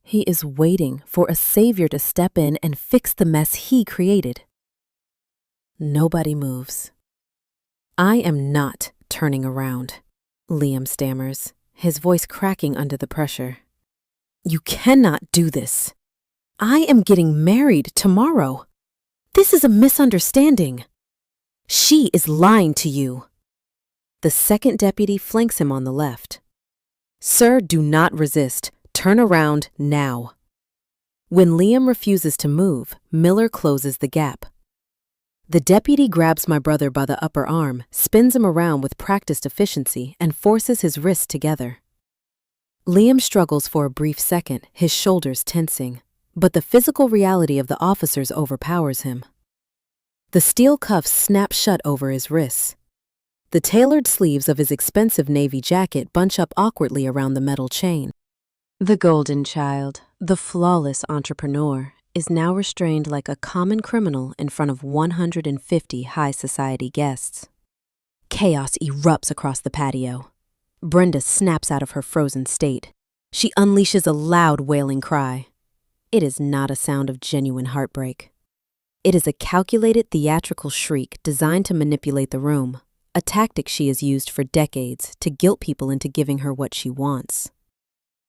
He is waiting for a savior to step in and fix the mess he created. Nobody moves. I am not turning around, Liam stammers, his voice cracking under the pressure. You cannot do this. I am getting married tomorrow. This is a misunderstanding. She is lying to you. The second deputy flanks him on the left. Sir, do not resist. Turn around now. When Liam refuses to move, Miller closes the gap. The deputy grabs my brother by the upper arm, spins him around with practiced efficiency, and forces his wrists together. Liam struggles for a brief second, his shoulders tensing, but the physical reality of the officers overpowers him. The steel cuffs snap shut over his wrists. The tailored sleeves of his expensive navy jacket bunch up awkwardly around the metal chain. The golden child, the flawless entrepreneur, is now restrained like a common criminal in front of 150 high society guests. Chaos erupts across the patio. Brenda snaps out of her frozen state. She unleashes a loud wailing cry. It is not a sound of genuine heartbreak. It is a calculated theatrical shriek designed to manipulate the room, a tactic she has used for decades to guilt people into giving her what she wants.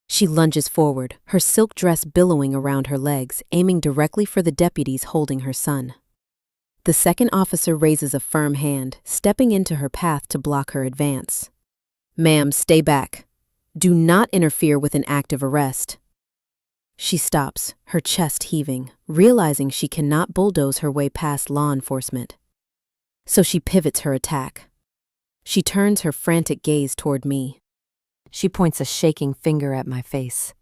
She lunges forward, her silk dress billowing around her legs, aiming directly for the deputies holding her son. The second officer raises a firm hand, stepping into her path to block her advance. Ma'am, stay back. Do not interfere with an active arrest. She stops, her chest heaving, realizing she cannot bulldoze her way past law enforcement. So she pivots her attack. She turns her frantic gaze toward me. She points a shaking finger at my face.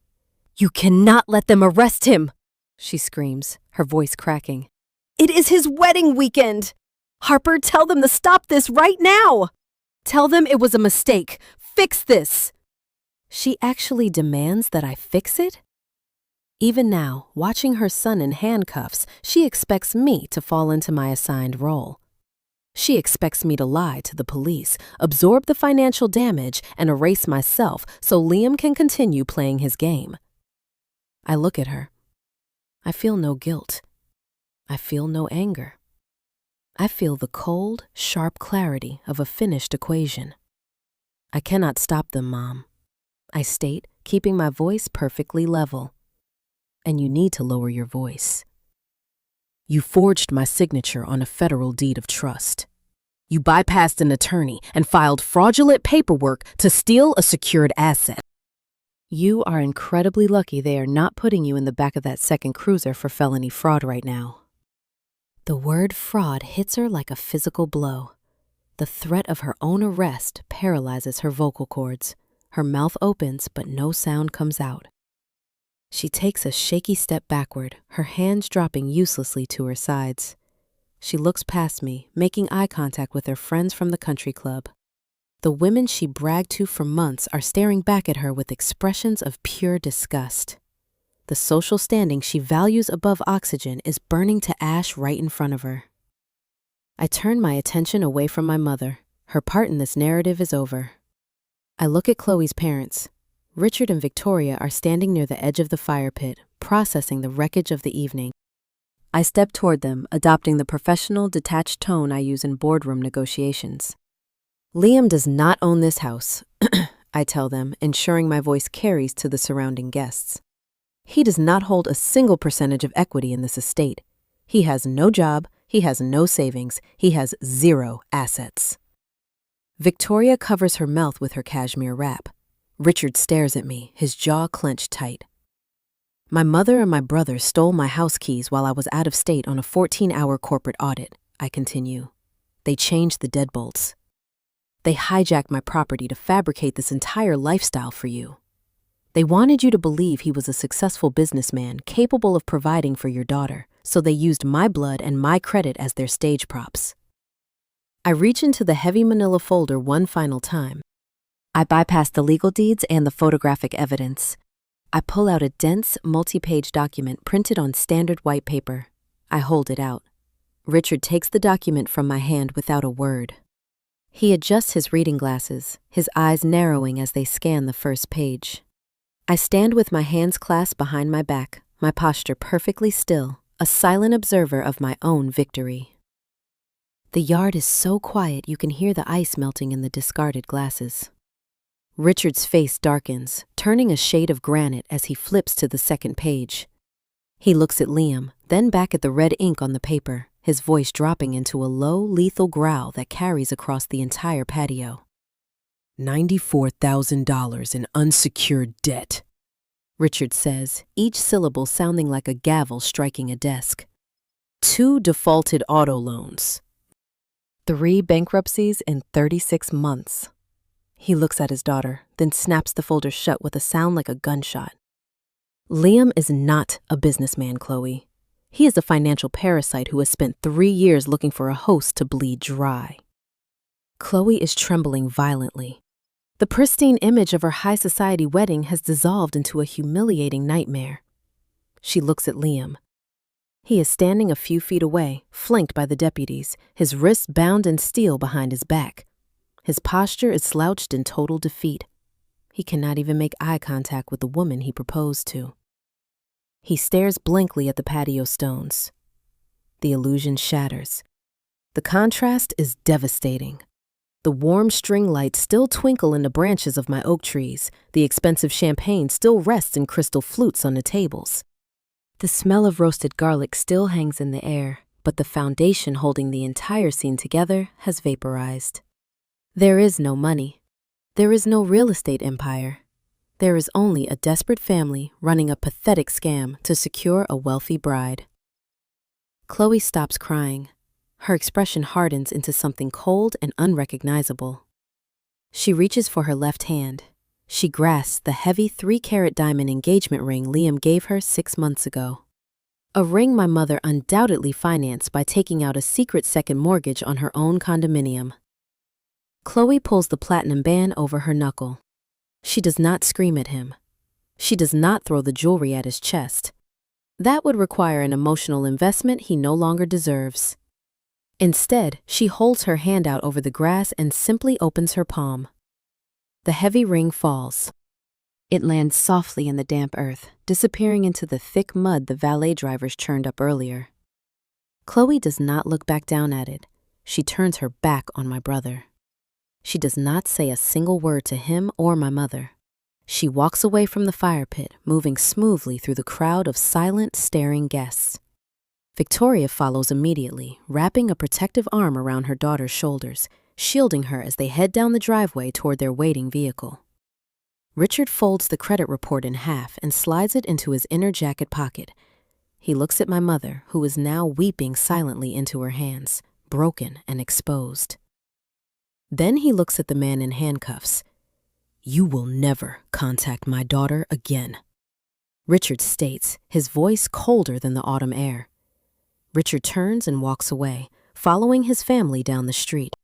"You cannot let them arrest him!" she screams, her voice cracking. "It is his wedding weekend! Harper, tell them to stop this right now! Tell them it was a mistake! Fix this!" She actually demands that I fix it? Even now, watching her son in handcuffs, she expects me to fall into my assigned role. She expects me to lie to the police, absorb the financial damage, and erase myself so Liam can continue playing his game. I look at her. I feel no guilt. I feel no anger. I feel the cold, sharp clarity of a finished equation. "I cannot stop them, Mom," I state, keeping my voice perfectly level. "And you need to lower your voice. You forged my signature on a federal deed of trust. You bypassed an attorney and filed fraudulent paperwork to steal a secured asset. You are incredibly lucky they are not putting you in the back of that second cruiser for felony fraud right now." The word fraud hits her like a physical blow. The threat of her own arrest paralyzes her vocal cords. Her mouth opens, but no sound comes out. She takes a shaky step backward, her hands dropping uselessly to her sides. She looks past me, making eye contact with her friends from the country club. The women she bragged to for months are staring back at her with expressions of pure disgust. The social standing she values above oxygen is burning to ash right in front of her. I turn my attention away from my mother. Her part in this narrative is over. I look at Chloe's parents. Richard and Victoria are standing near the edge of the fire pit, processing the wreckage of the evening. I step toward them, adopting the professional, detached tone I use in boardroom negotiations. "Liam does not own this house," I tell them, ensuring my voice carries to the surrounding guests. "He does not hold a single percentage of equity in this estate. He has no job, he has no savings, he has 0 assets." Victoria covers her mouth with her cashmere wrap. Richard stares at me, his jaw clenched tight. "My mother and my brother stole my house keys while I was out of state on a 14-hour corporate audit," I continue. "They changed the deadbolts. They hijacked my property to fabricate this entire lifestyle for you. They wanted you to believe he was a successful businessman capable of providing for your daughter, so they used my blood and my credit as their stage props." I reach into the heavy manila folder one final time. I bypass the legal deeds and the photographic evidence. I pull out a dense, multi-page document printed on standard white paper. I hold it out. Richard takes the document from my hand without a word. He adjusts his reading glasses, his eyes narrowing as they scan the first page. I stand with my hands clasped behind my back, my posture perfectly still, a silent observer of my own victory. The yard is so quiet you can hear the ice melting in the discarded glasses. Richard's face darkens, turning a shade of granite as he flips to the second page. He looks at Liam, then back at the red ink on the paper, his voice dropping into a low, lethal growl that carries across the entire patio. $94,000 in unsecured debt, Richard says, each syllable sounding like a gavel striking a desk. 2 defaulted auto loans. 3 bankruptcies in 36 months. He looks at his daughter, then snaps the folder shut with a sound like a gunshot. "Liam is not a businessman, Chloe. He is a financial parasite who has spent 3 years looking for a host to bleed dry." Chloe is trembling violently. The pristine image of her high society wedding has dissolved into a humiliating nightmare. She looks at Liam. He is standing a few feet away, flanked by the deputies, his wrists bound in steel behind his back. His posture is slouched in total defeat. He cannot even make eye contact with the woman he proposed to. He stares blankly at the patio stones. The illusion shatters. The contrast is devastating. The warm string lights still twinkle in the branches of my oak trees. The expensive champagne still rests in crystal flutes on the tables. The smell of roasted garlic still hangs in the air, but the foundation holding the entire scene together has vaporized. There is no money. There is no real estate empire. There is only a desperate family running a pathetic scam to secure a wealthy bride. Chloe stops crying. Her expression hardens into something cold and unrecognizable. She reaches for her left hand. She grasps the heavy 3-carat diamond engagement ring Liam gave her 6 months ago. A ring my mother undoubtedly financed by taking out a secret second mortgage on her own condominium. Chloe pulls the platinum band over her knuckle. She does not scream at him. She does not throw the jewelry at his chest. That would require an emotional investment he no longer deserves. Instead, she holds her hand out over the grass and simply opens her palm. The heavy ring falls. It lands softly in the damp earth, disappearing into the thick mud the valet drivers churned up earlier. Chloe does not look back down at it. She turns her back on my brother. She does not say a single word to him or my mother. She walks away from the fire pit, moving smoothly through the crowd of silent, staring guests. Victoria follows immediately, wrapping a protective arm around her daughter's shoulders, shielding her as they head down the driveway toward their waiting vehicle. Richard folds the credit report in half and slides it into his inner jacket pocket. He looks at my mother, who is now weeping silently into her hands, broken and exposed. Then he looks at the man in handcuffs. "You will never contact my daughter again," Richard states, his voice colder than the autumn air. Richard turns and walks away, following his family down the street.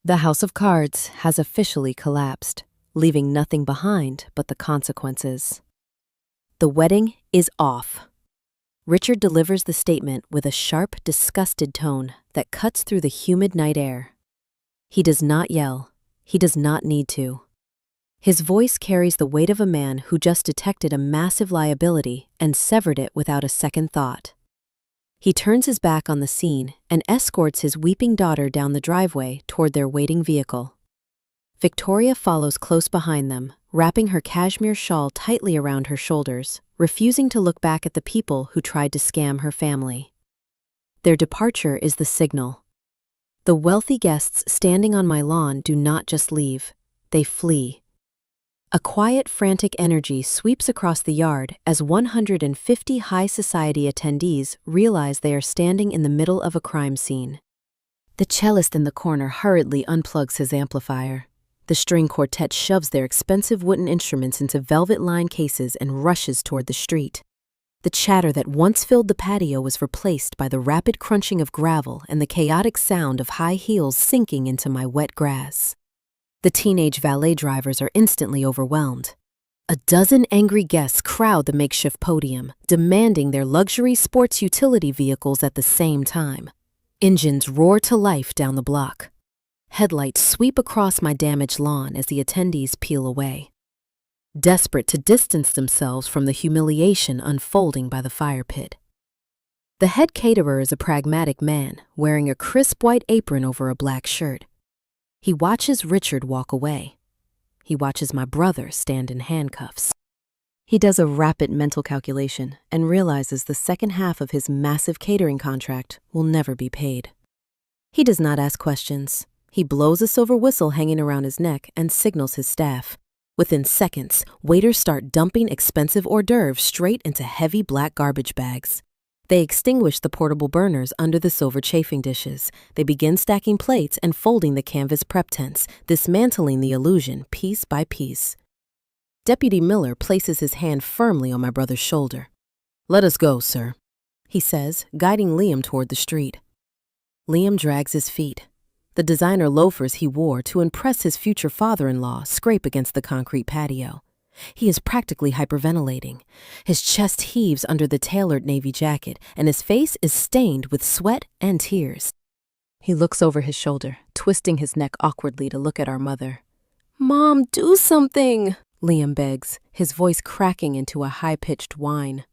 The house of cards has officially collapsed, leaving nothing behind but the consequences. The wedding is off. Richard delivers the statement with a sharp, disgusted tone that cuts through the humid night air. He does not yell. He does not need to. His voice carries the weight of a man who just detected a massive liability and severed it without a second thought. He turns his back on the scene and escorts his weeping daughter down the driveway toward their waiting vehicle. Victoria follows close behind them, wrapping her cashmere shawl tightly around her shoulders, refusing to look back at the people who tried to scam her family. Their departure is the signal. The wealthy guests standing on my lawn do not just leave, they flee. A quiet, frantic energy sweeps across the yard as 150 high society attendees realize they are standing in the middle of a crime scene. The cellist in the corner hurriedly unplugs his amplifier. The string quartet shoves their expensive wooden instruments into velvet-lined cases and rushes toward the street. The chatter that once filled the patio was replaced by the rapid crunching of gravel and the chaotic sound of high heels sinking into my wet grass. The teenage valet drivers are instantly overwhelmed. A dozen angry guests crowd the makeshift podium, demanding their luxury sports utility vehicles at the same time. Engines roar to life down the block. Headlights sweep across my damaged lawn as the attendees peel away, desperate to distance themselves from the humiliation unfolding by the fire pit. The head caterer is a pragmatic man, wearing a crisp white apron over a black shirt. He watches Richard walk away. He watches my brother stand in handcuffs. He does a rapid mental calculation and realizes the second half of his massive catering contract will never be paid. He does not ask questions. He blows a silver whistle hanging around his neck and signals his staff. Within seconds, waiters start dumping expensive hors d'oeuvres straight into heavy black garbage bags. They extinguish the portable burners under the silver chafing dishes. They begin stacking plates and folding the canvas prep tents, dismantling the illusion piece by piece. Deputy Miller places his hand firmly on my brother's shoulder. "Let us go, sir," he says, guiding Liam toward the street. Liam drags his feet. The designer loafers he wore to impress his future father-in-law scrape against the concrete patio. He is practically hyperventilating. His chest heaves under the tailored navy jacket, and his face is stained with sweat and tears. He looks over his shoulder, twisting his neck awkwardly to look at our mother. "Mom, do something," Liam begs, his voice cracking into a high-pitched whine.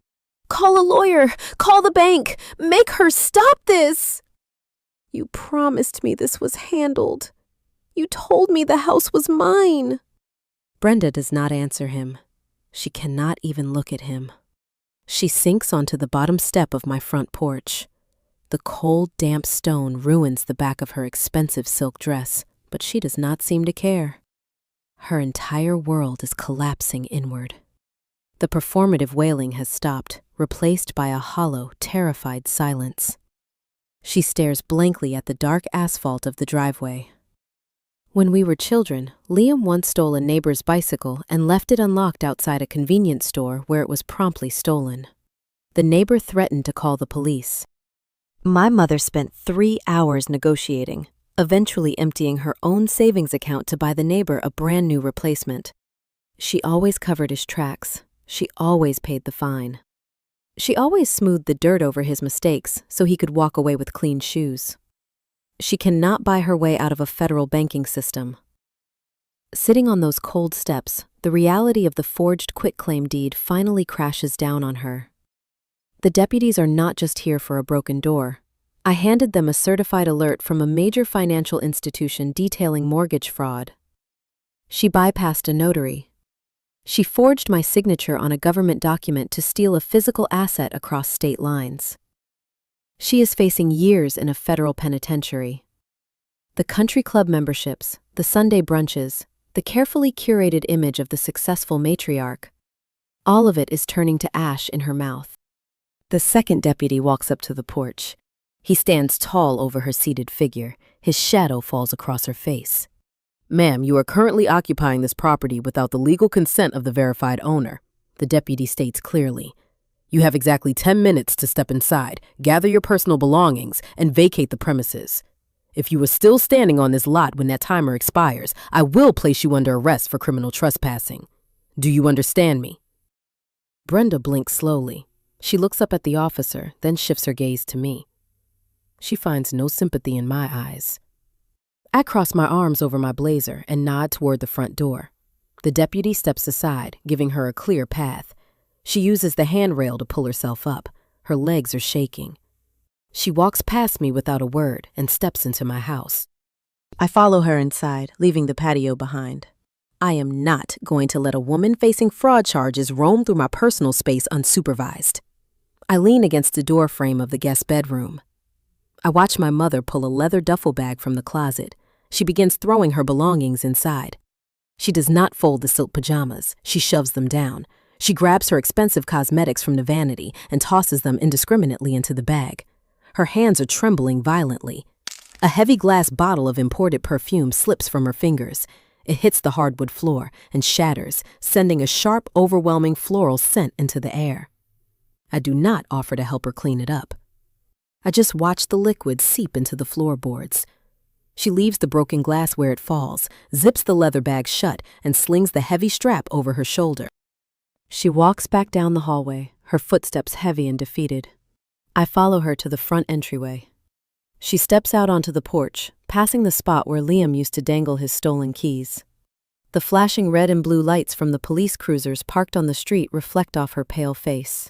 "Call a lawyer! Call the bank! Make her stop this!" "You promised me this was handled. You told me the house was mine." Brenda does not answer him. She cannot even look at him. She sinks onto the bottom step of my front porch. The cold, damp stone ruins the back of her expensive silk dress, but she does not seem to care. Her entire world is collapsing inward. The performative wailing has stopped, replaced by a hollow, terrified silence. She stares blankly at the dark asphalt of the driveway. When we were children, Liam once stole a neighbor's bicycle and left it unlocked outside a convenience store where it was promptly stolen. The neighbor threatened to call the police. My mother spent 3 hours negotiating, eventually emptying her own savings account to buy the neighbor a brand new replacement. She always covered his tracks. She always paid the fine. She always smoothed the dirt over his mistakes so he could walk away with clean shoes. She cannot buy her way out of a federal banking system. Sitting on those cold steps, the reality of the forged quitclaim deed finally crashes down on her. The deputies are not just here for a broken door. I handed them a certified alert from a major financial institution detailing mortgage fraud. She bypassed a notary. She forged my signature on a government document to steal a physical asset across state lines. She is facing years in a federal penitentiary. The country club memberships, the Sunday brunches, the carefully curated image of the successful matriarch, all of it is turning to ash in her mouth. The second deputy walks up to the porch. He stands tall over her seated figure. His shadow falls across her face. Ma'am, you are currently occupying this property without the legal consent of the verified owner, the deputy states clearly. You have exactly 10 minutes to step inside, gather your personal belongings, and vacate the premises. If you are still standing on this lot when that timer expires, I will place you under arrest for criminal trespassing. Do you understand me? Brenda blinks slowly. She looks up at the officer, then shifts her gaze to me. She finds no sympathy in my eyes. I cross my arms over my blazer and nod toward the front door. The deputy steps aside, giving her a clear path. She uses the handrail to pull herself up. Her legs are shaking. She walks past me without a word and steps into my house. I follow her inside, leaving the patio behind. I am not going to let a woman facing fraud charges roam through my personal space unsupervised. I lean against the door frame of the guest bedroom. I watch my mother pull a leather duffel bag from the closet. She begins throwing her belongings inside. She does not fold the silk pajamas. She shoves them down. She grabs her expensive cosmetics from the vanity and tosses them indiscriminately into the bag. Her hands are trembling violently. A heavy glass bottle of imported perfume slips from her fingers. It hits the hardwood floor and shatters, sending a sharp, overwhelming floral scent into the air. I do not offer to help her clean it up. I just watch the liquid seep into the floorboards. She leaves the broken glass where it falls, zips the leather bag shut, and slings the heavy strap over her shoulder. She walks back down the hallway, her footsteps heavy and defeated. I follow her to the front entryway. She steps out onto the porch, passing the spot where Liam used to dangle his stolen keys. The flashing red and blue lights from the police cruisers parked on the street reflect off her pale face.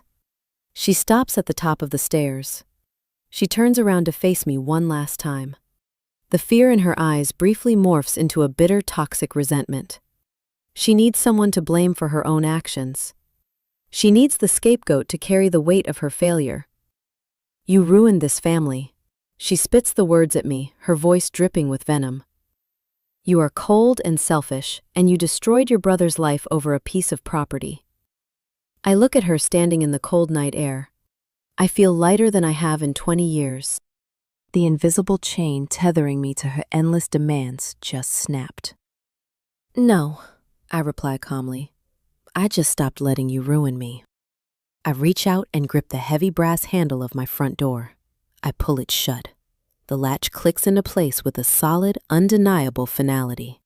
She stops at the top of the stairs. She turns around to face me one last time. The fear in her eyes briefly morphs into a bitter, toxic resentment. She needs someone to blame for her own actions. She needs the scapegoat to carry the weight of her failure. You ruined this family. She spits the words at me, her voice dripping with venom. You are cold and selfish, and you destroyed your brother's life over a piece of property. I look at her standing in the cold night air. I feel lighter than I have in 20 years. The invisible chain tethering me to her endless demands just snapped. No, I reply calmly. I just stopped letting you ruin me. I reach out and grip the heavy brass handle of my front door. I pull it shut. The latch clicks into place with a solid, undeniable finality.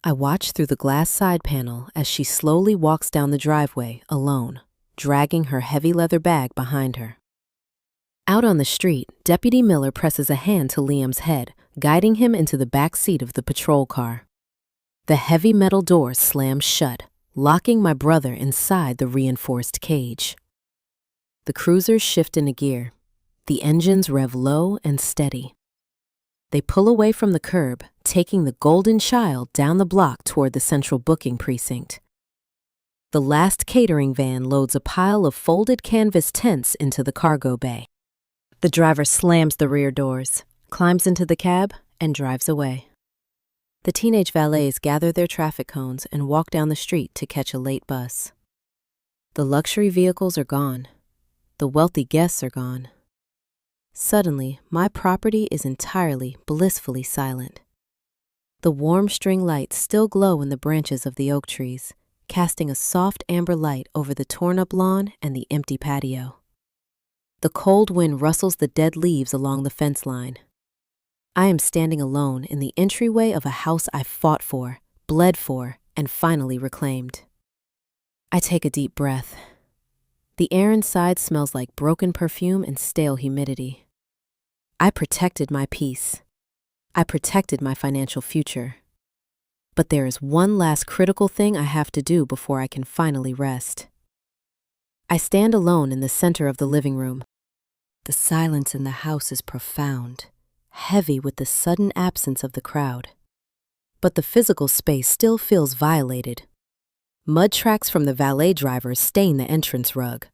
I watch through the glass side panel as she slowly walks down the driveway alone, dragging her heavy leather bag behind her. Out on the street, Deputy Miller presses a hand to Liam's head, guiding him into the back seat of the patrol car. The heavy metal doors slam shut, locking my brother inside the reinforced cage. The cruisers shift into gear. The engines rev low and steady. They pull away from the curb, taking the golden child down the block toward the central booking precinct. The last catering van loads a pile of folded canvas tents into the cargo bay. The driver slams the rear doors, climbs into the cab, and drives away. The teenage valets gather their traffic cones and walk down the street to catch a late bus. The luxury vehicles are gone. The wealthy guests are gone. Suddenly, my property is entirely, blissfully silent. The warm string lights still glow in the branches of the oak trees, casting a soft amber light over the torn-up lawn and the empty patio. The cold wind rustles the dead leaves along the fence line. I am standing alone in the entryway of a house I fought for, bled for, and finally reclaimed. I take a deep breath. The air inside smells like broken perfume and stale humidity. I protected my peace. I protected my financial future. But there is one last critical thing I have to do before I can finally rest. I stand alone in the center of the living room. The silence in the house is profound, heavy with the sudden absence of the crowd. But the physical space still feels violated. Mud tracks from the valet drivers stain the entrance rug.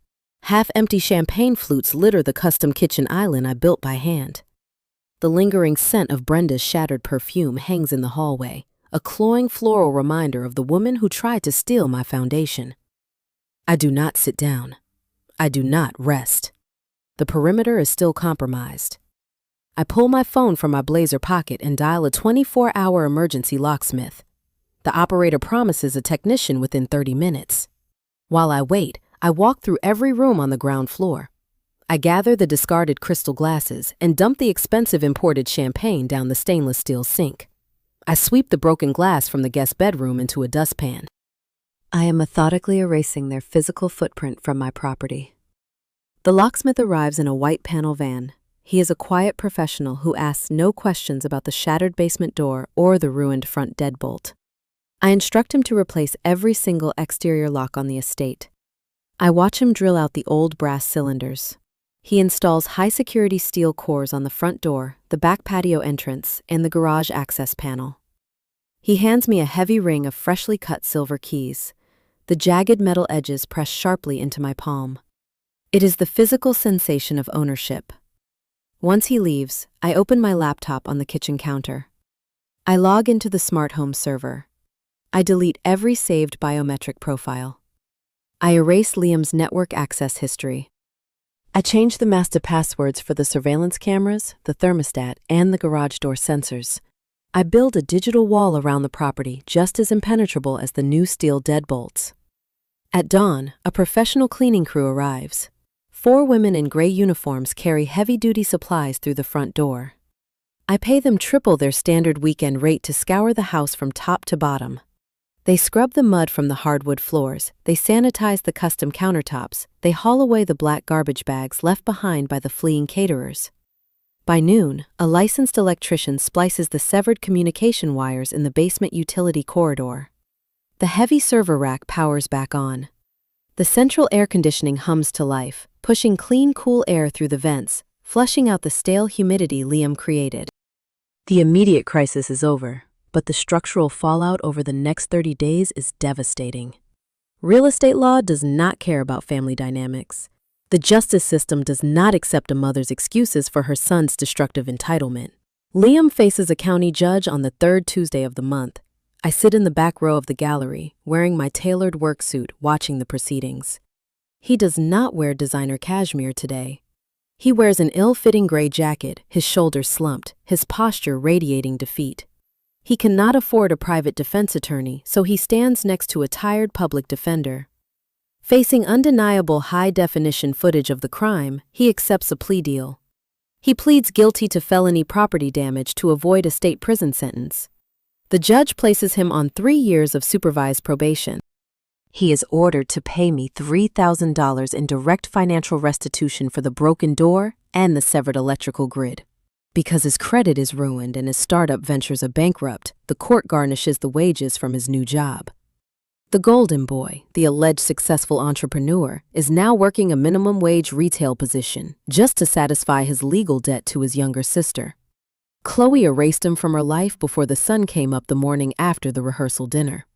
Half-empty champagne flutes litter the custom kitchen island I built by hand. The lingering scent of Brenda's shattered perfume hangs in the hallway, a cloying floral reminder of the woman who tried to steal my foundation. I do not sit down. I do not rest. The perimeter is still compromised. I pull my phone from my blazer pocket and dial a 24-hour emergency locksmith. The operator promises a technician within 30 minutes. While I wait, I walk through every room on the ground floor. I gather the discarded crystal glasses and dump the expensive imported champagne down the stainless steel sink. I sweep the broken glass from the guest bedroom into a dustpan. I am methodically erasing their physical footprint from my property. The locksmith arrives in a white panel van. He is a quiet professional who asks no questions about the shattered basement door or the ruined front deadbolt. I instruct him to replace every single exterior lock on the estate. I watch him drill out the old brass cylinders. He installs high-security steel cores on the front door, the back patio entrance, and the garage access panel. He hands me a heavy ring of freshly cut silver keys. The jagged metal edges press sharply into my palm. It is the physical sensation of ownership. Once he leaves, I open my laptop on the kitchen counter. I log into the smart home server. I delete every saved biometric profile. I erase Liam's network access history. I change the master passwords for the surveillance cameras, the thermostat, and the garage door sensors. I build a digital wall around the property just as impenetrable as the new steel deadbolts. At dawn, a professional cleaning crew arrives. 4 women in gray uniforms carry heavy-duty supplies through the front door. I pay them triple their standard weekend rate to scour the house from top to bottom. They scrub the mud from the hardwood floors, they sanitize the custom countertops, they haul away the black garbage bags left behind by the fleeing caterers. By noon, a licensed electrician splices the severed communication wires in the basement utility corridor. The heavy server rack powers back on. The central air conditioning hums to life, pushing clean, cool air through the vents, flushing out the stale humidity Liam created. The immediate crisis is over, but the structural fallout over the next 30 days is devastating. Real estate law does not care about family dynamics. The justice system does not accept a mother's excuses for her son's destructive entitlement. Liam faces a county judge on the 3rd Tuesday of the month. I sit in the back row of the gallery, wearing my tailored work suit, watching the proceedings. He does not wear designer cashmere today. He wears an ill-fitting gray jacket, his shoulders slumped, his posture radiating defeat. He cannot afford a private defense attorney, so he stands next to a tired public defender. Facing undeniable high-definition footage of the crime, he accepts a plea deal. He pleads guilty to felony property damage to avoid a state prison sentence. The judge places him on 3 years of supervised probation. He is ordered to pay me $3,000 in direct financial restitution for the broken door and the severed electrical grid. Because his credit is ruined and his startup ventures are bankrupt, the court garnishes the wages from his new job. The Golden Boy, the alleged successful entrepreneur, is now working a minimum wage retail position just to satisfy his legal debt to his younger sister. Chloe erased him from her life before the sun came up the morning after the rehearsal dinner.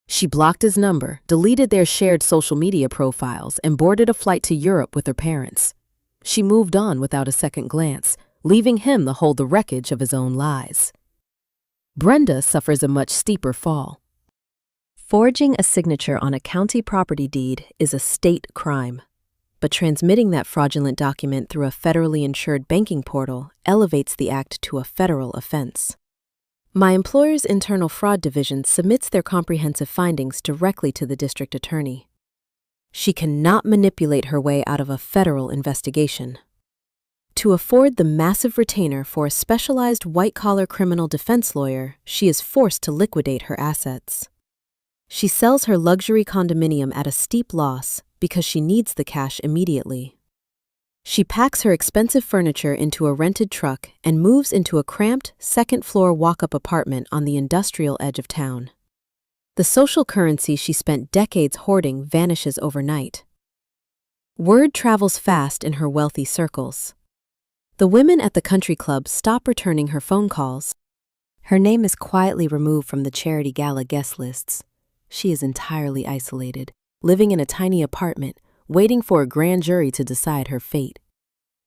She blocked his number, deleted their shared social media profiles, and boarded a flight to Europe with her parents. She moved on without a second glance, leaving him to hold the wreckage of his own lies. Brenda suffers a much steeper fall. Forging a signature on a county property deed is a state crime, but transmitting that fraudulent document through a federally insured banking portal elevates the act to a federal offense. My employer's internal fraud division submits their comprehensive findings directly to the district attorney. She cannot manipulate her way out of a federal investigation. To afford the massive retainer for a specialized white-collar criminal defense lawyer, she is forced to liquidate her assets. She sells her luxury condominium at a steep loss because she needs the cash immediately. She packs her expensive furniture into a rented truck and moves into a cramped, second-floor walk-up apartment on the industrial edge of town. The social currency she spent decades hoarding vanishes overnight. Word travels fast in her wealthy circles. The women at the country club stop returning her phone calls. Her name is quietly removed from the charity gala guest lists. She is entirely isolated, living in a tiny apartment, waiting for a grand jury to decide her fate.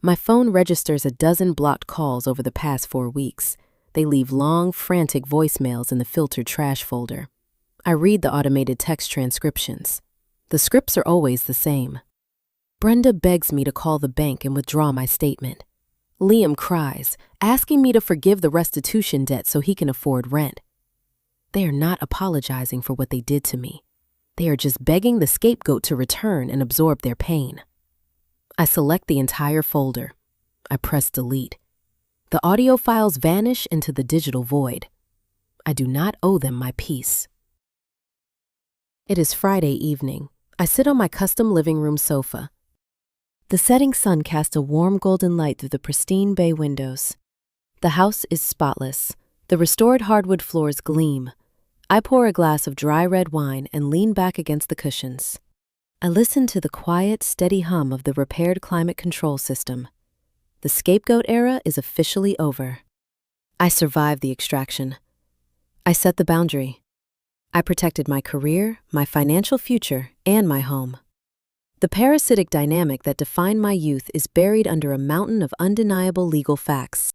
My phone registers a dozen blocked calls over the past 4 weeks. They leave long, frantic voicemails in the filtered trash folder. I read the automated text transcriptions. The scripts are always the same. Brenda begs me to call the bank and withdraw my statement. Liam cries, asking me to forgive the restitution debt so he can afford rent. They are not apologizing for what they did to me. They are just begging the scapegoat to return and absorb their pain. I select the entire folder. I press delete. The audio files vanish into the digital void. I do not owe them my peace. It is Friday evening. I sit on my custom living room sofa. The setting sun casts a warm golden light through the pristine bay windows. The house is spotless. The restored hardwood floors gleam. I pour a glass of dry red wine and lean back against the cushions. I listen to the quiet, steady hum of the repaired climate control system. The scapegoat era is officially over. I survived the extraction. I set the boundary. I protected my career, my financial future, and my home. The parasitic dynamic that defined my youth is buried under a mountain of undeniable legal facts.